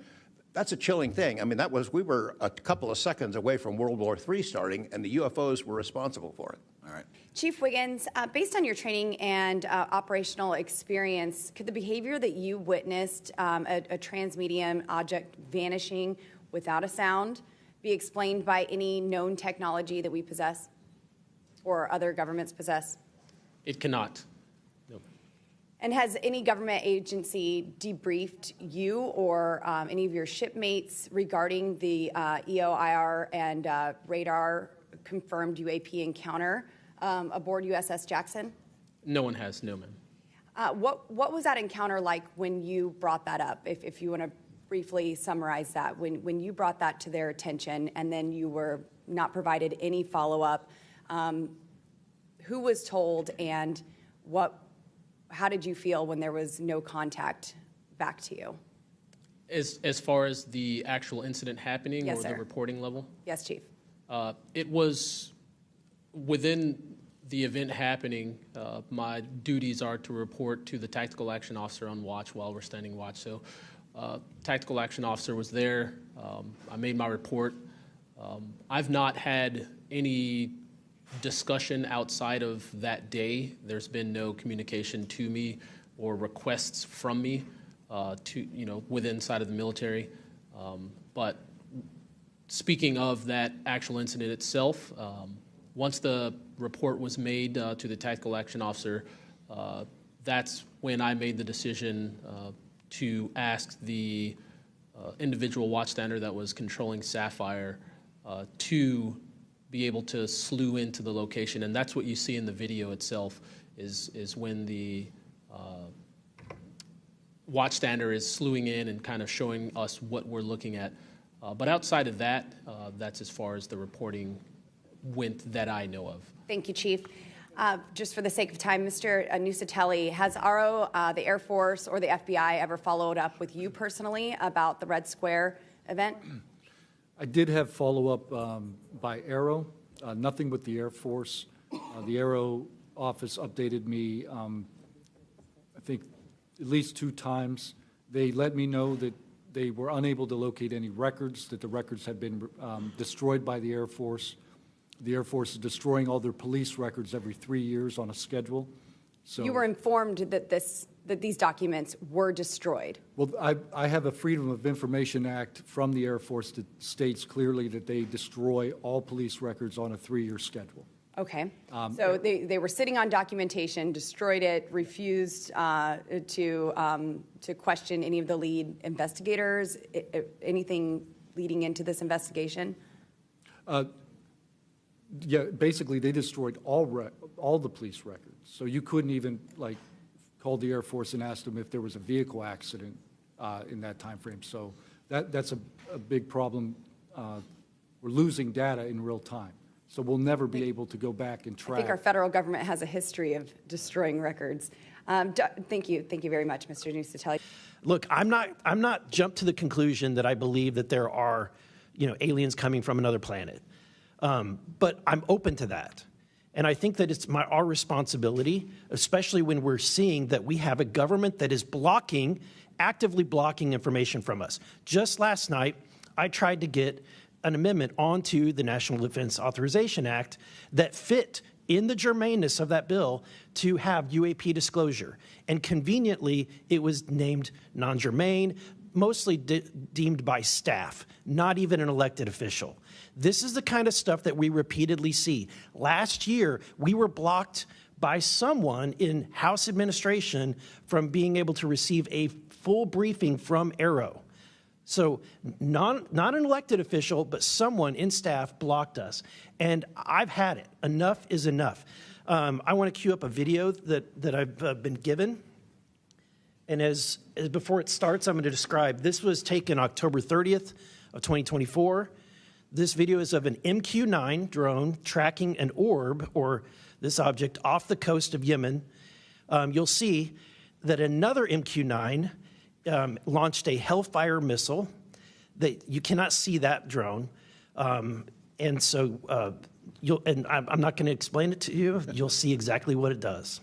Speaker 3: that's a chilling thing. I mean, we were a couple of seconds away from World War III starting, and the UFOs were responsible for it.
Speaker 5: All right.
Speaker 11: Chief Wiggins, based on your training and operational experience, could the behavior that you witnessed, a transmedium object vanishing without a sound, be explained by any known technology that we possess or other governments possess?
Speaker 2: It cannot. No.
Speaker 11: And has any government agency debriefed you or any of your shipmates regarding the EOIR and radar confirmed UAP encounter aboard USS Jackson?
Speaker 2: No one has, no, ma'am.
Speaker 11: What was that encounter like when you brought that up? If you want to briefly summarize that, when you brought that to their attention and then you were not provided any follow-up, who was told and how did you feel when there was no contact back to you?
Speaker 2: As far as the actual incident happening,
Speaker 11: yes,
Speaker 2: or
Speaker 11: sir.
Speaker 2: the reporting level?
Speaker 11: Yes, Chief.
Speaker 2: It was within the event happening. My duties are to report to the tactical action officer on watch while we're standing watch. So tactical action officer was there. I made my report. I've not had any discussion outside of that day. There's been no communication to me or requests from me within side of the military. But speaking of that actual incident itself, once the report was made to the tactical action officer, that's when I made the decision to ask the individual watchstander that was controlling Sapphire to be able to slew into the location. And that's what you see in the video itself is when the watchstander is slewing in and kind of showing us what we're looking at. But outside of that, that's as far as the reporting went that I know of.
Speaker 11: Thank you, Chief. Just for the sake of time, Mr. Nuccetelli, has AARO, the Air Force, or the FBI ever followed up with you personally about the Red Square event?
Speaker 1: I did have follow-up by AARO, nothing with the Air Force. The AARO office updated me, I think, at least 2 times. They let me know that they were unable to locate any records, that the records had been destroyed by the Air Force. The Air Force is destroying all their police records every 3 years on a schedule. So
Speaker 11: you were informed that these documents were destroyed.
Speaker 1: Well, I have a Freedom of Information Act from the Air Force that states clearly that they destroy all police records on a 3-year schedule.
Speaker 11: Okay. So they were sitting on documentation, destroyed it, refused to question any of the lead investigators, anything leading into this investigation?
Speaker 1: Yeah, basically they destroyed all the police records. So you couldn't even call the Air Force and ask them if there was a vehicle accident in that time frame. So that's a big problem. We're losing data in real time. So we'll never be able to go back and track.
Speaker 11: I think our federal government has a history of destroying records. Thank you very much, Mr. Nuccetelli.
Speaker 12: Look, I'm not jumped to the conclusion that I believe that there are, aliens coming from another planet. But I'm open to that. And I think that it's our responsibility, especially when we're seeing that we have a government that is actively blocking information from us. Just last night, I tried to get an amendment onto the National Defense Authorization Act that fit in the germaneness of that bill to have UAP disclosure. And conveniently, it was named non-germane. mostly deemed by staff, not even an elected official. This is the kind of stuff that we repeatedly see. Last year, we were blocked by someone in House administration from being able to receive a full briefing from AARO. So not an elected official, but someone in staff blocked us. And I've had it. Enough is enough. I want to cue up a video that I've been given. And as before it starts, I'm going to describe. This was taken October 30th of 2024. This video is of an MQ-9 drone tracking an orb, or this object, off the coast of Yemen. You'll see that another MQ-9 launched a Hellfire missile. That you cannot see that drone, and so I'm not going to explain it to you. You'll see exactly what it does.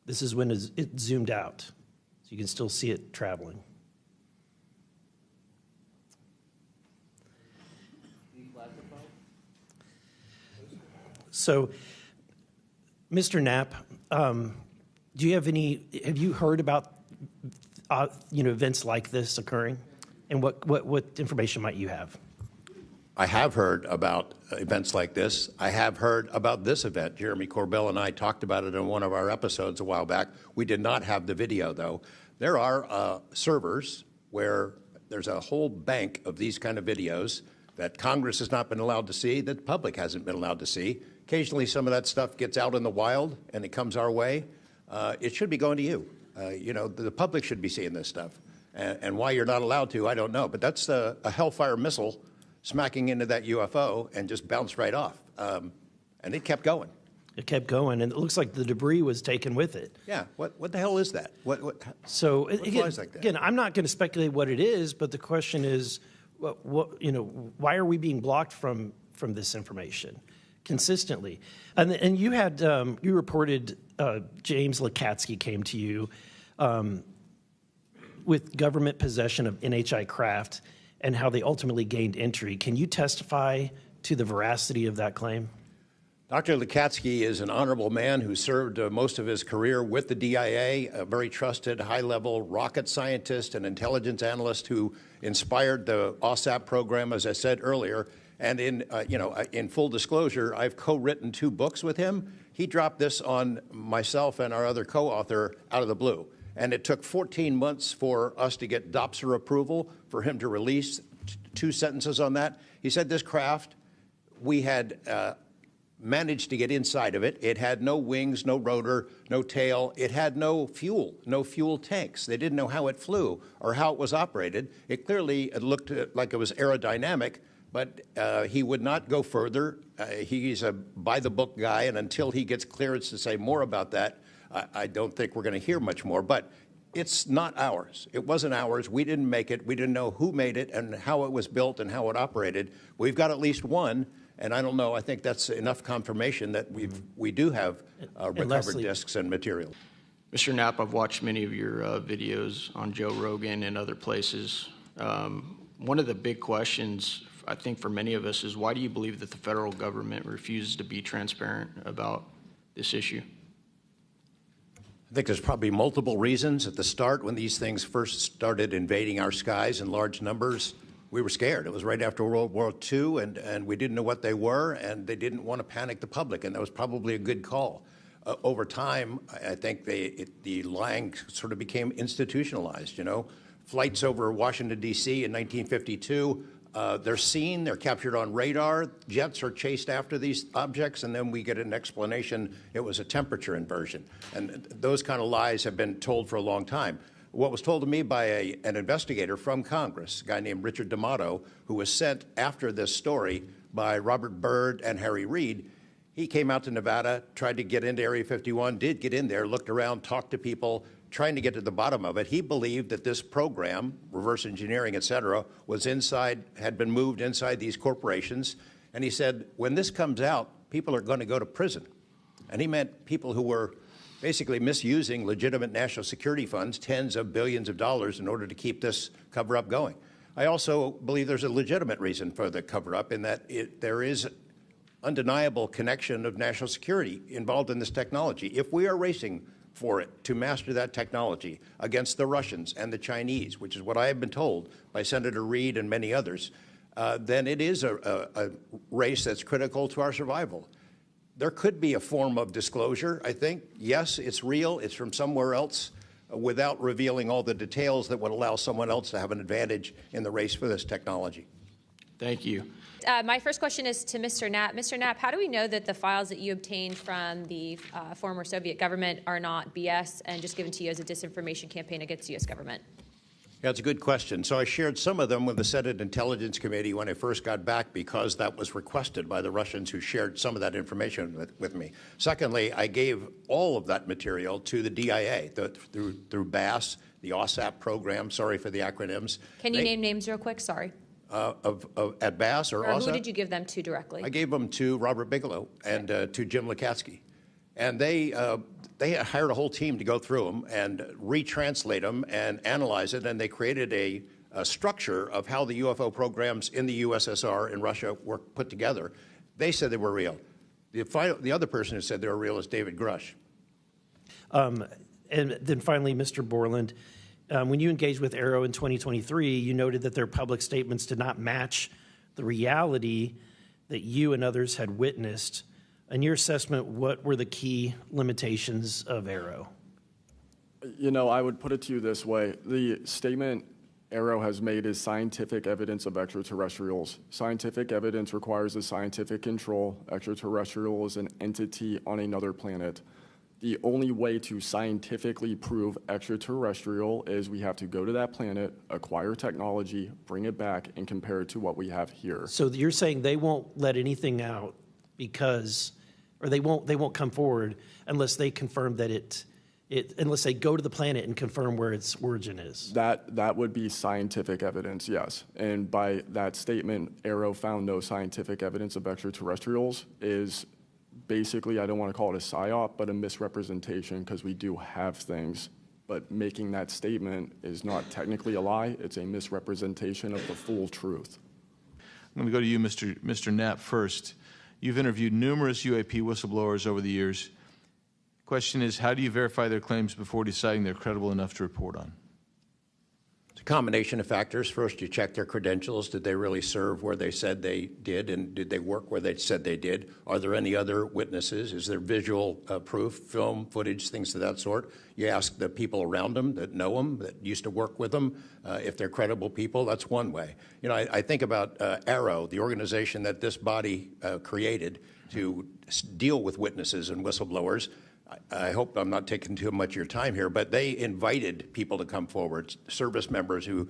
Speaker 12: This is when it zoomed out, so you can still see it traveling. So, Mr. Knapp, have you heard about events like this occurring, and what information might you have?
Speaker 3: I have heard about events like this. I have heard about this event. Jeremy Corbell and I talked about it in one of our episodes a while back. We did not have the video, though. There are servers where there's a whole bank of these kind of videos that Congress has not been allowed to see, that the public hasn't been allowed to see. Occasionally, some of that stuff gets out in the wild, and it comes our way. It should be going to you. The public should be seeing this stuff. And why you're not allowed to, I don't know. But that's a Hellfire missile smacking into that UFO and just bounced right off. And it kept going.
Speaker 12: It kept going, and it looks like the debris was taken with it.
Speaker 3: Yeah. What the hell is that? What
Speaker 12: flies
Speaker 3: like that?
Speaker 12: Again, I'm not going to speculate what it is, but the question is, why are we being blocked from this information consistently? And you had you reported James Lakatsky came to you with government possession of NHI craft and how they ultimately gained entry. Can you testify to the veracity of that claim?
Speaker 3: Dr. Lakatsky is an honorable man who served most of his career with the DIA, a very trusted, high-level rocket scientist and intelligence analyst who inspired the OSAP program, as I said earlier. And in full disclosure, I've co-written 2 books with him. He dropped this on myself and our other co-author out of the blue. And it took 14 months for us to get DOPSR approval for him to release 2 sentences on that. He said this craft, we had managed to get inside of it. It had no wings, no rotor, no tail. It had no fuel tanks. They didn't know how it flew or how it was operated. It clearly looked like it was aerodynamic, but he would not go further. He's a by-the-book guy, and until he gets clearance to say more about that, I don't think we're going to hear much more, but it's not ours. It wasn't ours. We didn't make it. We didn't know who made it and how it was built and how it operated. We've got at least one, and I don't know. I think that's enough confirmation that we do have recovered discs and material.
Speaker 13: Mr. Knapp, I've watched many of your videos on Joe Rogan and other places. One of the big questions, I think, for many of us is why do you believe that the federal government refuses to be transparent about this issue?
Speaker 3: I think there's probably multiple reasons. At the start, when these things first started invading our skies in large numbers, we were scared. It was right after World War II, and we didn't know what they were, and they didn't want to panic the public, and that was probably a good call. Over time, I think the lying sort of became institutionalized, Flights over Washington, D.C. in 1952, they're seen, they're captured on radar, jets are chased after these objects, and then we get an explanation it was a temperature inversion. And those kind of lies have been told for a long time. What was told to me by an investigator from Congress, a guy named Richard D'Amato, who was sent after this story by Robert Byrd and Harry Reid, he came out to Nevada, tried to get into Area 51, did get in there, looked around, talked to people, trying to get to the bottom of it. He believed that this program, reverse engineering, et cetera, was had been moved inside these corporations. And he said, when this comes out, people are going to go to prison. And he meant people who were basically misusing legitimate national security funds, tens of billions of dollars, in order to keep this cover-up going. I also believe there's a legitimate reason for the cover-up in that there is undeniable connection of national security involved in this technology. If we are racing for it to master that technology against the Russians and the Chinese, which is what I have been told by Senator Reid and many others, then it is a race that's critical to our survival. There could be a form of disclosure, I think. Yes, it's real. It's from somewhere else, without revealing all the details that would allow someone else to have an advantage in the race for this technology.
Speaker 13: Thank you.
Speaker 4: My first question is to Mr. Knapp. Mr. Knapp, how do we know that the files that you obtained from the former Soviet government are not BS and just given to you as a disinformation campaign against the U.S. government?
Speaker 3: Yeah, it's a good question. So I shared some of them with the Senate Intelligence Committee when I first got back because that was requested by the Russians, who shared some of that information with me. Secondly, I gave all of that material to the DIA through BASS, the OSAP program. Sorry for the acronyms.
Speaker 4: Can you name names real quick? Sorry.
Speaker 3: At BASS or OSAP?
Speaker 4: Who did you give them to directly?
Speaker 3: I gave them to Robert Bigelow and to Jim Lukatsky. And they hired a whole team to go through them and retranslate them and analyze it, and they created a structure of how the UFO programs in the USSR and Russia were put together. They said they were real. The other person who said they were real is David Grush.
Speaker 12: And then finally, Mr. Borland, when you engaged with AARO in 2023, you noted that their public statements did not match the reality that you and others had witnessed. In your assessment, what were the key limitations of AARO?
Speaker 7: You know, I would put it to you this way. The statement AARO has made is scientific evidence of extraterrestrials. Scientific evidence requires a scientific control. Extraterrestrial is an entity on another planet. The only way to scientifically prove extraterrestrial is we have to go to that planet, acquire technology, bring it back, and compare it to what we have here.
Speaker 12: So you're saying they won't let anything out because, or they won't come forward unless they confirm that unless they go to the planet and confirm where its origin is.
Speaker 7: That would be scientific evidence, yes. And by that statement, AARO found no scientific evidence of extraterrestrials is basically, I don't want to call it a psyop, but a misrepresentation, because we do have things. But making that statement is not technically a lie. It's a misrepresentation of the full truth.
Speaker 14: I'm going to go to you, Mr. Knapp, first. You've interviewed numerous UAP whistleblowers over the years. Question is, how do you verify their claims before deciding they're credible enough to report on?
Speaker 3: It's a combination of factors. First, you check their credentials. Did they really serve where they said they did, and did they work where they said they did? Are there any other witnesses? Is there visual proof, film, footage, things of that sort? You ask the people around them that know them, that used to work with them. If they're credible people, that's one way. You know, I think about AARO, the organization that this body created to deal with witnesses and whistleblowers. I hope I'm not taking too much of your time here, but they invited people to come forward, service members who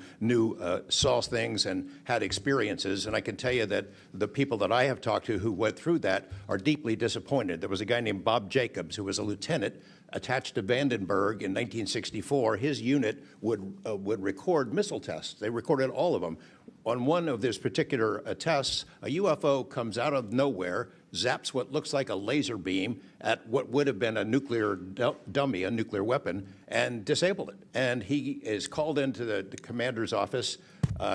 Speaker 3: saw things and had experiences. And I can tell you that the people that I have talked to who went through that are deeply disappointed. There was a guy named Bob Jacobs who was a lieutenant attached to Vandenberg in 1964. His unit would record missile tests. They recorded all of them. On one of these particular tests, a UFO comes out of nowhere, zaps what looks like a laser beam at what would have been a nuclear dummy, a nuclear weapon, and disabled it. And he is called into the commander's office.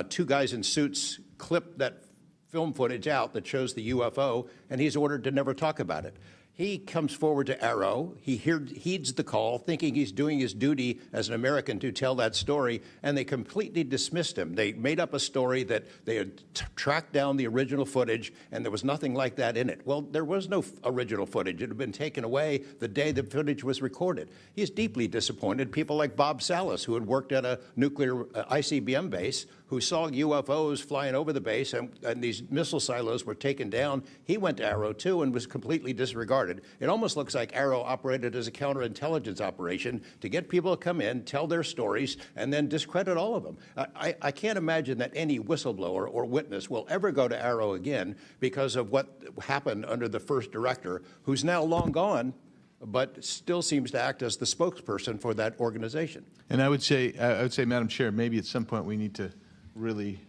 Speaker 3: Two guys in suits clip that film footage out that shows the UFO, and he's ordered to never talk about it. He comes forward to AARO. He heeds the call, thinking he's doing his duty as an American to tell that story, and they completely dismissed him. They made up a story that they had tracked down the original footage, and there was nothing like that in it. Well, there was no original footage. It had been taken away the day the footage was recorded. He's deeply disappointed. People like Bob Salas, who had worked at a nuclear ICBM base, who saw UFOs flying over the base, and these missile silos were taken down. He went to AARO, too, and was completely disregarded. It almost looks like AARO operated as a counterintelligence operation to get people to come in, tell their stories, and then discredit all of them. I can't imagine that any whistleblower or witness will ever go to AARO again because of what happened under the first director, who's now long gone. but still seems to act as the spokesperson for that organization.
Speaker 14: And I would say, Madam Chair, maybe at some point we need to really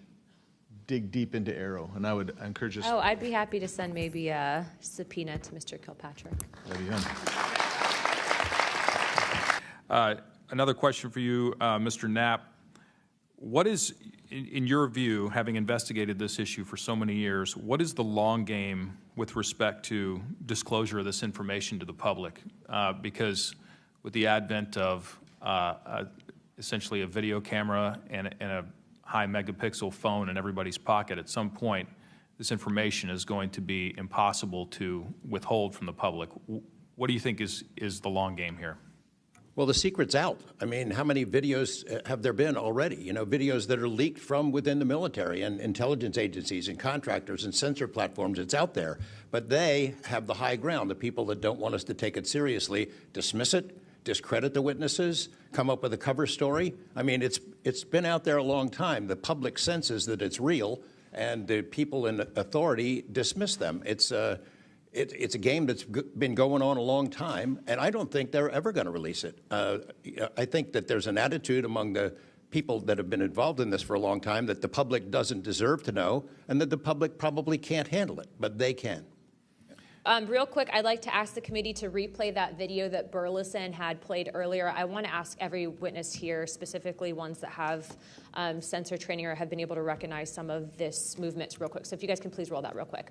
Speaker 14: dig deep into AARO, and I would encourage us.
Speaker 4: Oh, I'd be happy to send maybe a subpoena to Mr. Kilpatrick.
Speaker 14: That'd be fun.
Speaker 15: Another question for you, Mr. Knapp. What is, in your view, having investigated this issue for so many years, what is the long game with respect to disclosure of this information to the public? Because with the advent of essentially a video camera and a high megapixel phone in everybody's pocket, at some point this information is going to be impossible to withhold from the public. What do you think is the long game here?
Speaker 3: Well, the secret's out. I mean, how many videos have there been already? You know, videos that are leaked from within the military and intelligence agencies and contractors and censor platforms. It's out there. But they have the high ground. The people that don't want us to take it seriously dismiss it, discredit the witnesses, come up with a cover story. I mean, it's been out there a long time. The public senses that it's real, and the people in authority dismiss them. It's a game that's been going on a long time, and I don't think they're ever going to release it. I think that there's an attitude among the people that have been involved in this for a long time that the public doesn't deserve to know, and that the public probably can't handle it, but they can.
Speaker 4: Real quick, I'd like to ask the committee to replay that video that Burlison had played earlier. I want to ask every witness here, specifically ones that have sensor training or have been able to recognize some of this movements real quick. So if you guys can please roll that real quick.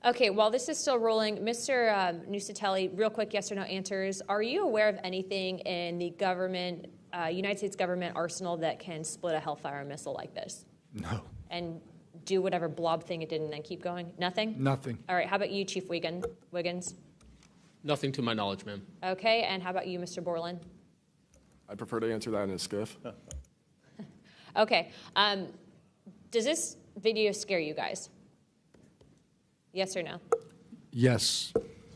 Speaker 4: Okay, while this is still rolling, Mr. Nuccetelli, real quick yes or no answers. Are you aware of anything in the government, United States government arsenal that can split a Hellfire missile like this?
Speaker 1: No.
Speaker 4: And do whatever blob thing it did and then keep going? Nothing?
Speaker 1: Nothing.
Speaker 4: All right, how about you, Chief Wiggins?
Speaker 2: Nothing to my knowledge, ma'am.
Speaker 4: Okay, and how about you, Mr. Borland?
Speaker 7: I prefer to answer that in a skiff.
Speaker 4: Okay, does this video scare you guys? Yes or no?
Speaker 1: Yes.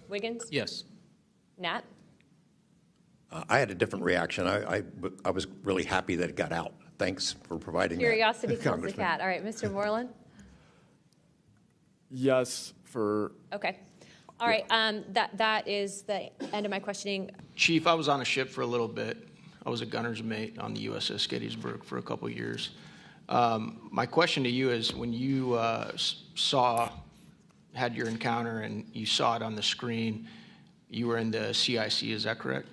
Speaker 4: Wiggins?
Speaker 2: Yes.
Speaker 4: Nat?
Speaker 3: I had a different reaction. I was really happy that it got out. Thanks for providing
Speaker 4: Curiosity
Speaker 3: that,
Speaker 4: kills the
Speaker 3: Congressman.
Speaker 4: cat. All right, Mr. Borland?
Speaker 7: Yes, for...
Speaker 4: Okay. All right, that is the end of my questioning.
Speaker 13: Chief, I was on a ship for a little bit. I was a gunner's mate on the USS Gettysburg for a couple of years. My question to you is, when you had your encounter and you saw it on the screen, you were in the CIC, is that correct?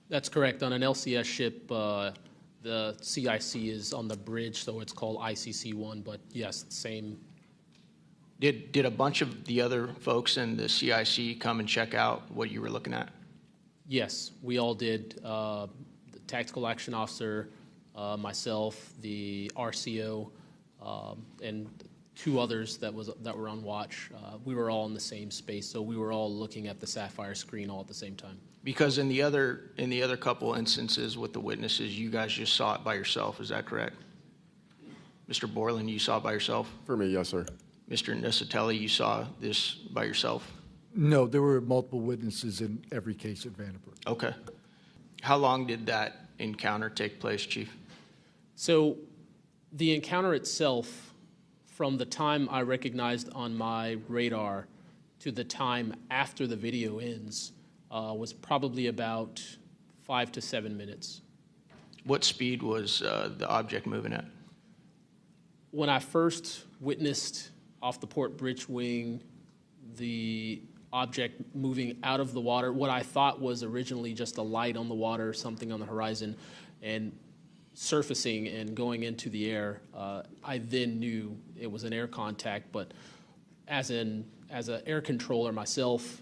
Speaker 2: That's correct. On an LCS ship, the CIC is on the bridge, so it's called ICC-1, but yes, same.
Speaker 13: Did a bunch of the other folks in the CIC come and check out what you were looking at?
Speaker 2: Yes, we all did. The tactical action officer, myself, the RCO, and two others that were on watch. We were all in the same space, so we were all looking at the Sapphire screen all at the same time.
Speaker 13: Because in the other couple instances with the witnesses, you guys just saw it by yourself. Is that correct? Mr. Borland, you saw it by yourself?
Speaker 7: For me, yes, sir.
Speaker 13: Mr. Nuccetelli, you saw this by yourself?
Speaker 1: No, there were multiple witnesses in every case at Vandenberg.
Speaker 13: Okay. How long did that encounter take place, Chief?
Speaker 2: So the encounter itself, from the time I recognized on my radar to the time after the video ends, was probably about 5 to 7 minutes.
Speaker 13: What speed was the object moving at?
Speaker 2: When I first witnessed off the port bridge wing the object moving out of the water, what I thought was originally just a light on the water, something on the horizon, and surfacing and going into the air, I then knew it was an air contact. But as an air controller myself,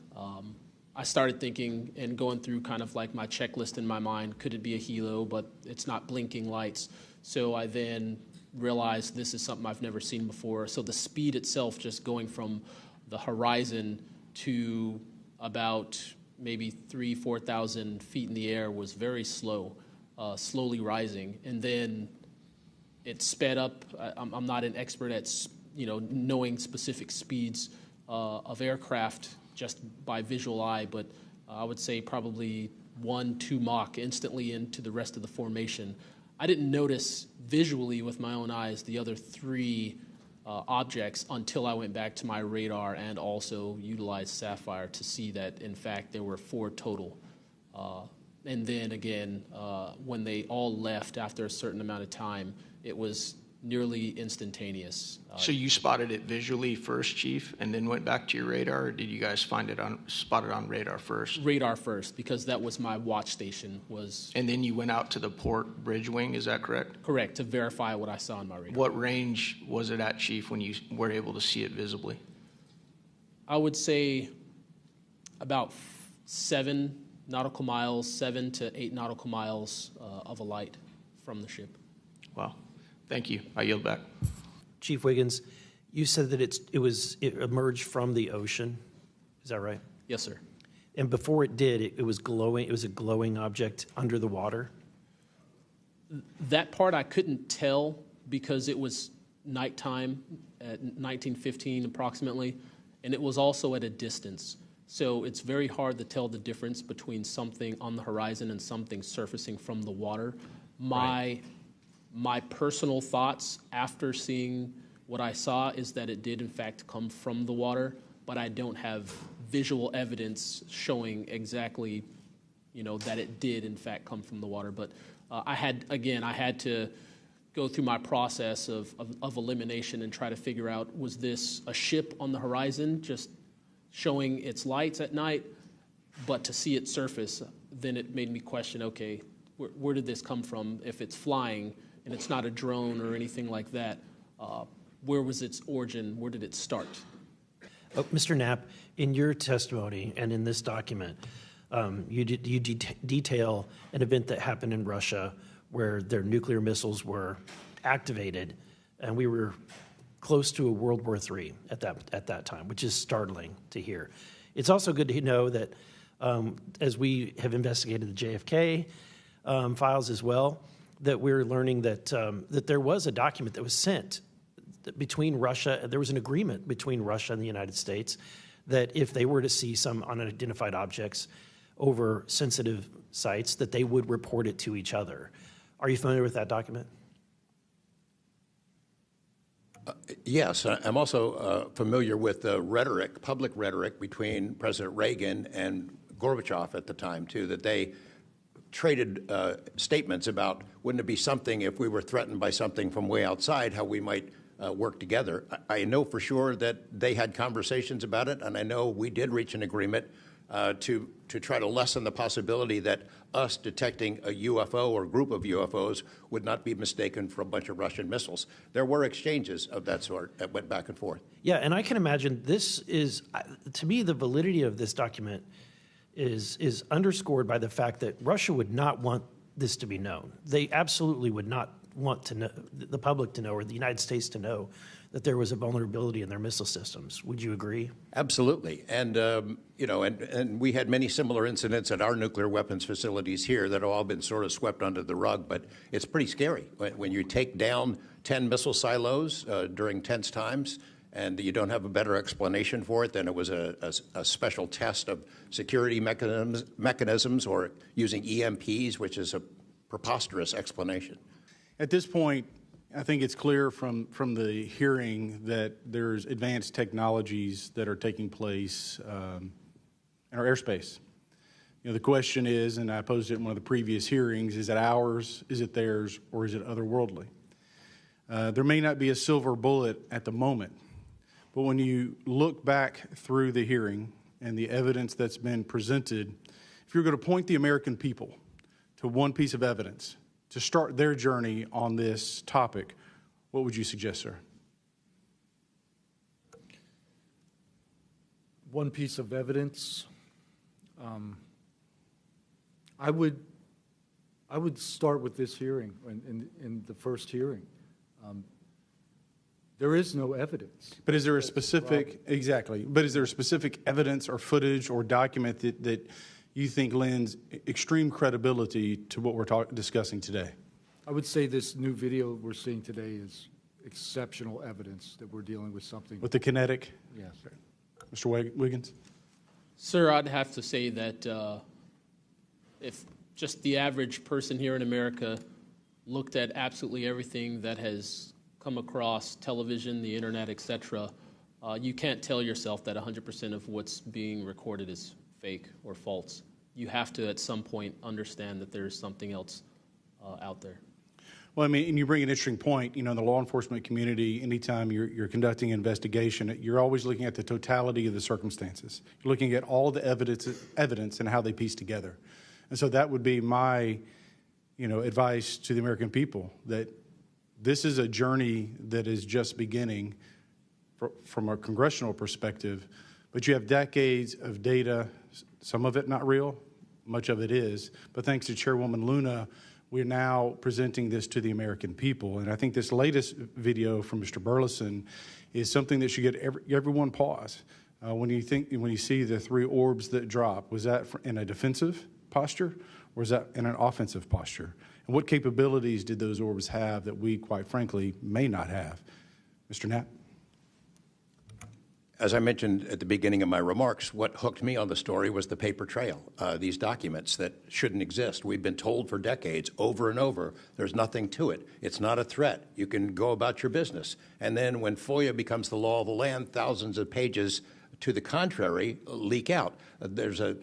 Speaker 2: I started thinking and going through kind of like my checklist in my mind. Could it be a helo? But it's not blinking lights. So I then realized this is something I've never seen before. So the speed itself, just going from the horizon to about maybe 3,000 to 4,000 feet in the air, was very slow. slowly rising, and then it sped up. I'm not an expert at knowing specific speeds of aircraft just by visual eye, but I would say probably 1-2 Mach instantly into the rest of the formation. I didn't notice visually with my own eyes the other 3 objects until I went back to my radar and also utilized Sapphire to see that, in fact, there were 4 total. And then again, when they all left after a certain amount of time, it was nearly instantaneous.
Speaker 13: So you spotted it visually first, Chief, and then went back to your radar, or did you guys spot it on radar first?
Speaker 2: Radar first, because that was my watch station.
Speaker 13: And then you went out to the port bridge wing, is that correct?
Speaker 2: Correct, to verify what I saw on my radar.
Speaker 13: What range was it at, Chief, when you were able to see it visibly?
Speaker 2: I would say about 7 nautical miles, 7 to 8 nautical miles of a light from the ship.
Speaker 13: Wow. Thank you. I yield back.
Speaker 12: Chief Wiggins, you said that it emerged from the ocean. Is that right?
Speaker 2: Yes, sir.
Speaker 12: And before it did, it was glowing. It was a glowing object under the water.
Speaker 2: That part I couldn't tell because it was nighttime at 1915 approximately, and it was also at a distance. So it's very hard to tell the difference between something on the horizon and something surfacing from the water. My personal thoughts after seeing what I saw is that it did in fact come from the water, but I don't have visual evidence showing exactly, that it did in fact come from the water. But I had to go through my process of elimination and try to figure out, was this a ship on the horizon just showing its lights at night, but to see it surface, then it made me question, okay, where did this come from? If it's flying and it's not a drone or anything like that, where was its origin? Where did it start?
Speaker 12: Mr. Knapp, in your testimony and in this document, you detail an event that happened in Russia where their nuclear missiles were activated, and we were close to a World War III at that time, which is startling to hear. It's also good to know that as we have investigated the JFK files as well, that we're learning that there was a document that was sent between Russia. There was an agreement between Russia and the United States that if they were to see some unidentified objects over sensitive sites, that they would report it to each other. Are you familiar with that document?
Speaker 3: Yes, I'm also familiar with the rhetoric, public rhetoric between President Reagan and Gorbachev at the time, too, that they traded statements about, wouldn't it be something if we were threatened by something from way outside, how we might work together. I know for sure that they had conversations about it, and I know we did reach an agreement to try to lessen the possibility that us detecting a UFO or group of UFOs would not be mistaken for a bunch of Russian missiles. There were exchanges of that sort that went back and forth.
Speaker 12: Yeah, and I can imagine this is, to me, the validity of this document is underscored by the fact that Russia would not want this to be known. They absolutely would not want to know, the public to know, or the United States to know, that there was a vulnerability in their missile systems. Would you agree?
Speaker 3: Absolutely. And, and we had many similar incidents at our nuclear weapons facilities here that have all been sort of swept under the rug, but it's pretty scary when you take down 10 missile silos during tense times, and you don't have a better explanation for it than it was a special test of security mechanisms or using EMPs, which is a preposterous explanation.
Speaker 16: At this point, I think it's clear from the hearing that there's advanced technologies that are taking place in our airspace. The question is, and I posed it in one of the previous hearings, is it ours, is it theirs, or is it otherworldly? There may not be a silver bullet at the moment, but when you look back through the hearing and the evidence that's been presented, if you're going to point the American people to one piece of evidence to start their journey on this topic, what would you suggest, sir?
Speaker 1: One piece of evidence. I would start with this hearing, in the first hearing. There is no evidence.
Speaker 16: But is there a specific, exactly, but is there a specific evidence or footage or document that you think lends extreme credibility to what we're discussing today?
Speaker 1: I would say this new video we're seeing today is exceptional evidence that we're dealing with something.
Speaker 16: With the kinetic?
Speaker 1: Yes.
Speaker 16: Mr. Wiggins?
Speaker 2: Sir, I'd have to say that if just the average person here in America looked at absolutely everything that has come across television, the internet, etc., you can't tell yourself that 100% of what's being recorded is fake or false. You have to, at some point, understand that there's something else out there.
Speaker 16: Well, I mean, and you bring an interesting point. You know, in the law enforcement community, anytime you're conducting an investigation, you're always looking at the totality of the circumstances. You're looking at all the evidence and how they piece together. And so that would be my, advice to the American people, that this is a journey that is just beginning from a congressional perspective, but you have decades of data, some of it not real, much of it is, but thanks to Chairwoman Luna, we're now presenting this to the American people. And I think this latest video from Mr. Burlison is something that should get everyone pause. When you see the 3 orbs that drop, was that in a defensive posture or was that in an offensive posture? And what capabilities did those orbs have that we, quite frankly, may not have? Mr. Knapp?
Speaker 3: As I mentioned at the beginning of my remarks, what hooked me on the story was the paper trail, these documents that shouldn't exist. We've been told for decades, over and over, there's nothing to it. It's not a threat. You can go about your business. And then when FOIA becomes the law of the land, thousands of pages to the contrary leak out. There's a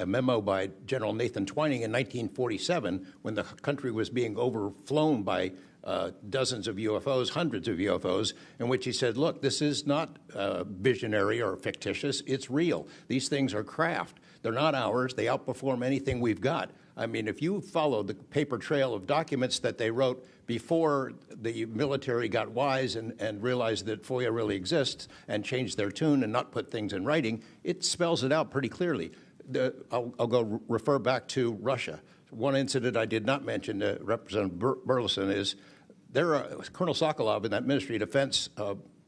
Speaker 3: memo by General Nathan Twining in 1947 when the country was being overflown by dozens of UFOs, hundreds of UFOs, in which he said, look, this is not visionary or fictitious, it's real. These things are craft. They're not ours. They outperform anything we've got. I mean, if you follow the paper trail of documents that they wrote before the military got wise and realized that FOIA really exists and changed their tune and not put things in writing, it spells it out pretty clearly. I'll go refer back to Russia. One incident I did not mention to Representative Burlison is Colonel Sokolov in that Ministry of Defense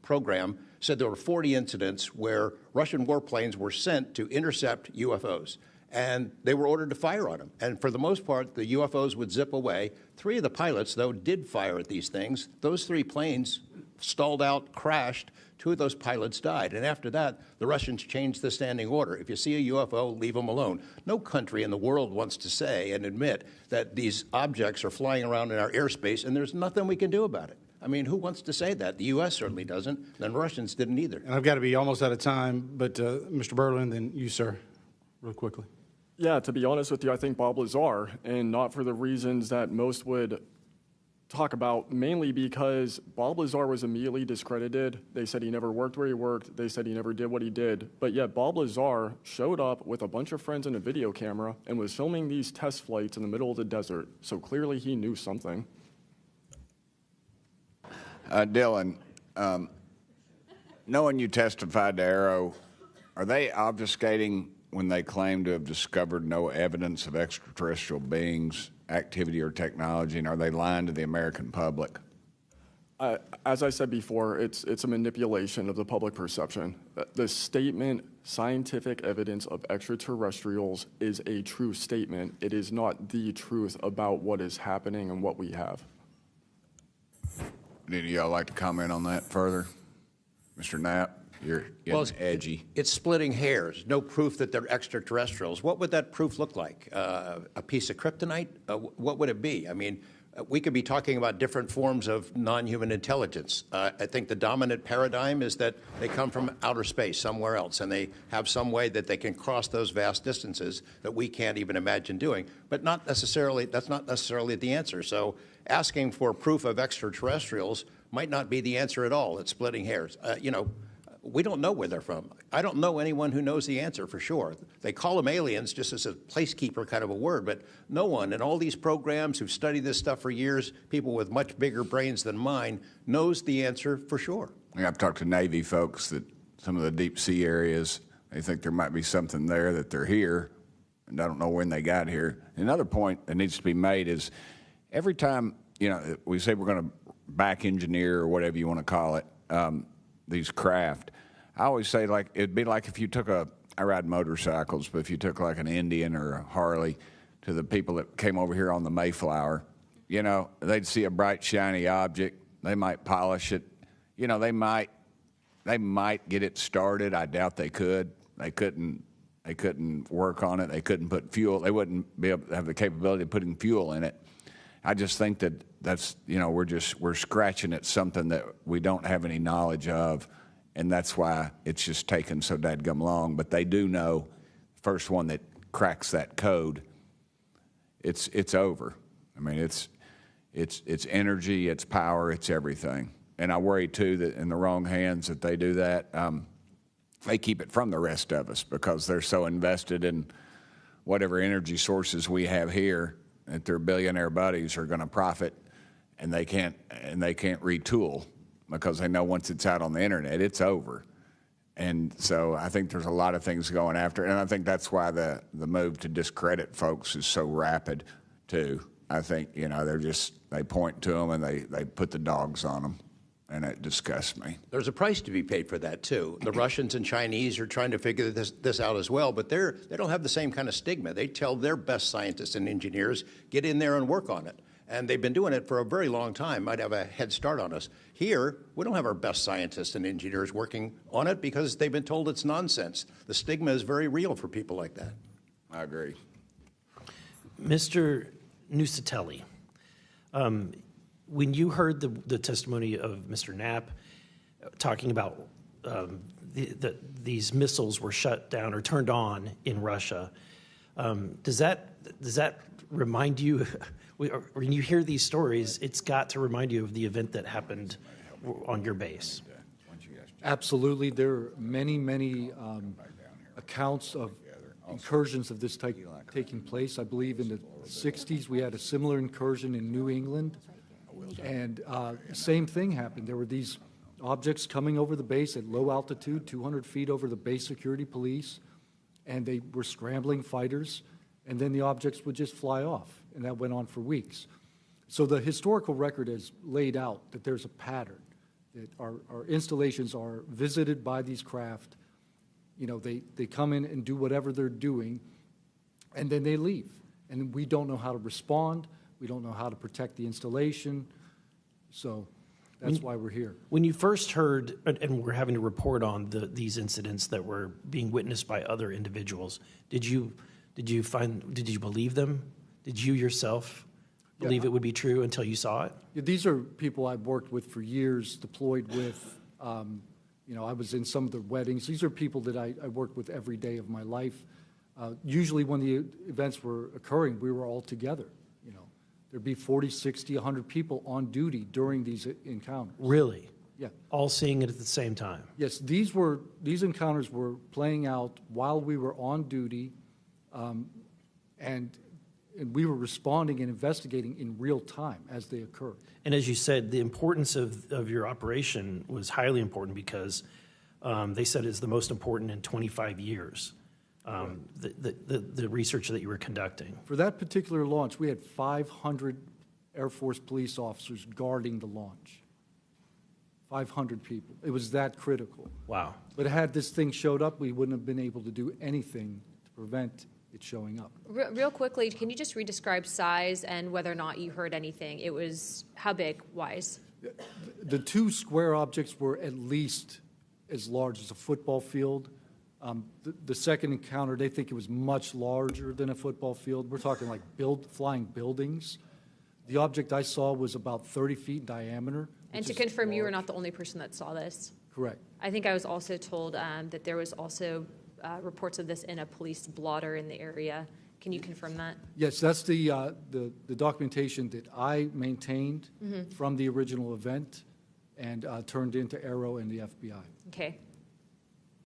Speaker 3: program said there were 40 incidents where Russian warplanes were sent to intercept UFOs. And they were ordered to fire on them. And for the most part, the UFOs would zip away. 3 of the pilots, though, did fire at these things. Those 3 planes stalled out, crashed. 2 of those pilots died. And after that, the Russians changed the standing order. If you see a UFO, leave them alone. No country in the world wants to say and admit that these objects are flying around in our airspace and there's nothing we can do about it. I mean, who wants to say that? The U.S. certainly doesn't, and the Russians didn't either.
Speaker 16: And I've got to be almost out of time, but Mr. Burland, then you, sir, real quickly.
Speaker 7: Yeah, to be honest with you, I think Bob Lazar, and not for the reasons that most would talk about, mainly because Bob Lazar was immediately discredited. They said he never worked where he worked. They said he never did what he did. But yet Bob Lazar showed up with a bunch of friends and a video camera and was filming these test flights in the middle of the desert. So clearly he knew something.
Speaker 5: Dylan, knowing you testified to AARO, are they obfuscating when they claim to have discovered no evidence of extraterrestrial beings, activity, or technology, and are they lying to the American public?
Speaker 7: As I said before, it's a manipulation of the public perception. The statement, scientific evidence of extraterrestrials, is a true statement. It is not the truth about what is happening and what we have.
Speaker 5: Would any of y'all like to comment on that further? Mr. Knapp? You're getting edgy.
Speaker 3: It's splitting hairs. No proof that they're extraterrestrials. What would that proof look like? A piece of kryptonite? What would it be? I mean, we could be talking about different forms of non-human intelligence. I think the dominant paradigm is that they come from outer space, somewhere else, and they have some way that they can cross those vast distances that we can't even imagine doing. But that's not necessarily the answer. So asking for proof of extraterrestrials might not be the answer at all. It's splitting hairs. We don't know where they're from. I don't know anyone who knows the answer for sure. They call them aliens just as a placekeeper kind of a word, but no one in all these programs who've studied this stuff for years, people with much bigger brains than mine, knows the answer for sure.
Speaker 5: I've talked to Navy folks that some of the deep sea areas, they think there might be something there that they're here, and I don't know when they got here. Another point that needs to be made is every time, we say we're going to back engineer or whatever you want to call it, these craft, I always say, it'd be like if you took a I ride motorcycles, but if you took like an Indian or a Harley to the people that came over here on the Mayflower, you know, they'd see a bright, shiny object. They might polish it. You know, they might get it started. I doubt they could. They couldn't work on it. They couldn't put fuel. They wouldn't be able to have the capability of putting fuel in it. I just think that's, you know, we're scratching at something that we don't have any knowledge of, and that's why it's just taken so dadgum long. But they do know, the first one that cracks that code, it's over. I mean, it's energy, it's power, it's everything. And I worry too that in the wrong hands that they do that, they keep it from the rest of us because they're so invested in whatever energy sources we have here that their billionaire buddies are going to profit, and they can't retool because they know once it's out on the internet, it's over. And so I think there's a lot of things going after it, and I think that's why the move to discredit folks is so rapid too. I think, you know, they point to them and they put the dogs on them, and it disgusts me.
Speaker 3: There's a price to be paid for that too. The Russians and Chinese are trying to figure this out as well, but they don't have the same kind of stigma. They tell their best scientists and engineers, get in there and work on it. And they've been doing it for a very long time, might have a head start on us. Here, we don't have our best scientists and engineers working on it because they've been told it's nonsense. The stigma is very real for people like that.
Speaker 5: I agree.
Speaker 12: Mr. Nuccetelli, when you heard the testimony of Mr. Knapp talking about these missiles were shut down or turned on in Russia, does that remind you, when you hear these stories, it's got to remind you of the event that happened on your base?
Speaker 1: Absolutely. There are many accounts of incursions of this type taking place. I believe in the 60s we had a similar incursion in New England, and same thing happened. There were these objects coming over the base at low altitude, 200 feet over the base security police, and they were scrambling fighters, and then the objects would just fly off, and that went on for weeks. So the historical record has laid out that there's a pattern, that our installations are visited by these craft. You know, they come in and do whatever they're doing, and then they leave. And we don't know how to respond. We don't know how to protect the installation. So that's why we're here.
Speaker 12: When you first heard, and we're having to report on these incidents that were being witnessed by other individuals, did you believe them? Did you yourself believe it would be true until you saw it?
Speaker 1: Yeah, these are people I've worked with for years, deployed with. You know, I was in some of their weddings. These are people that I worked with every day of my life. Usually when the events were occurring, we were all together. You know, there'd be 40, 60, 100 people on duty during these encounters.
Speaker 12: Really?
Speaker 1: Yeah.
Speaker 12: All seeing it at the same time?
Speaker 1: Yes, these encounters were playing out while we were on duty, and we were responding and investigating in real time as they occurred.
Speaker 12: And as you said, the importance of your operation was highly important because they said it's the most important in 25 years, the research that you were conducting.
Speaker 1: For that particular launch, we had 500 Air Force police officers guarding the launch. 500 people. It was that critical.
Speaker 12: Wow.
Speaker 1: But had this thing showed up, we wouldn't have been able to do anything to prevent it showing up.
Speaker 4: Real quickly, can you just re-describe size and whether or not you heard anything? It was how big, wise?
Speaker 1: The two square objects were at least as large as a football field. The second encounter, they think it was much larger than a football field. We're talking like flying buildings. The object I saw was about 30 feet in diameter.
Speaker 4: And to confirm, you were not the only person that saw this?
Speaker 1: Correct.
Speaker 4: I think I was also told that there was also reports of this in a police blotter in the area. Can you confirm that?
Speaker 1: Yes, that's the documentation that I maintained from the original event and turned into AARO and the FBI.
Speaker 4: Okay.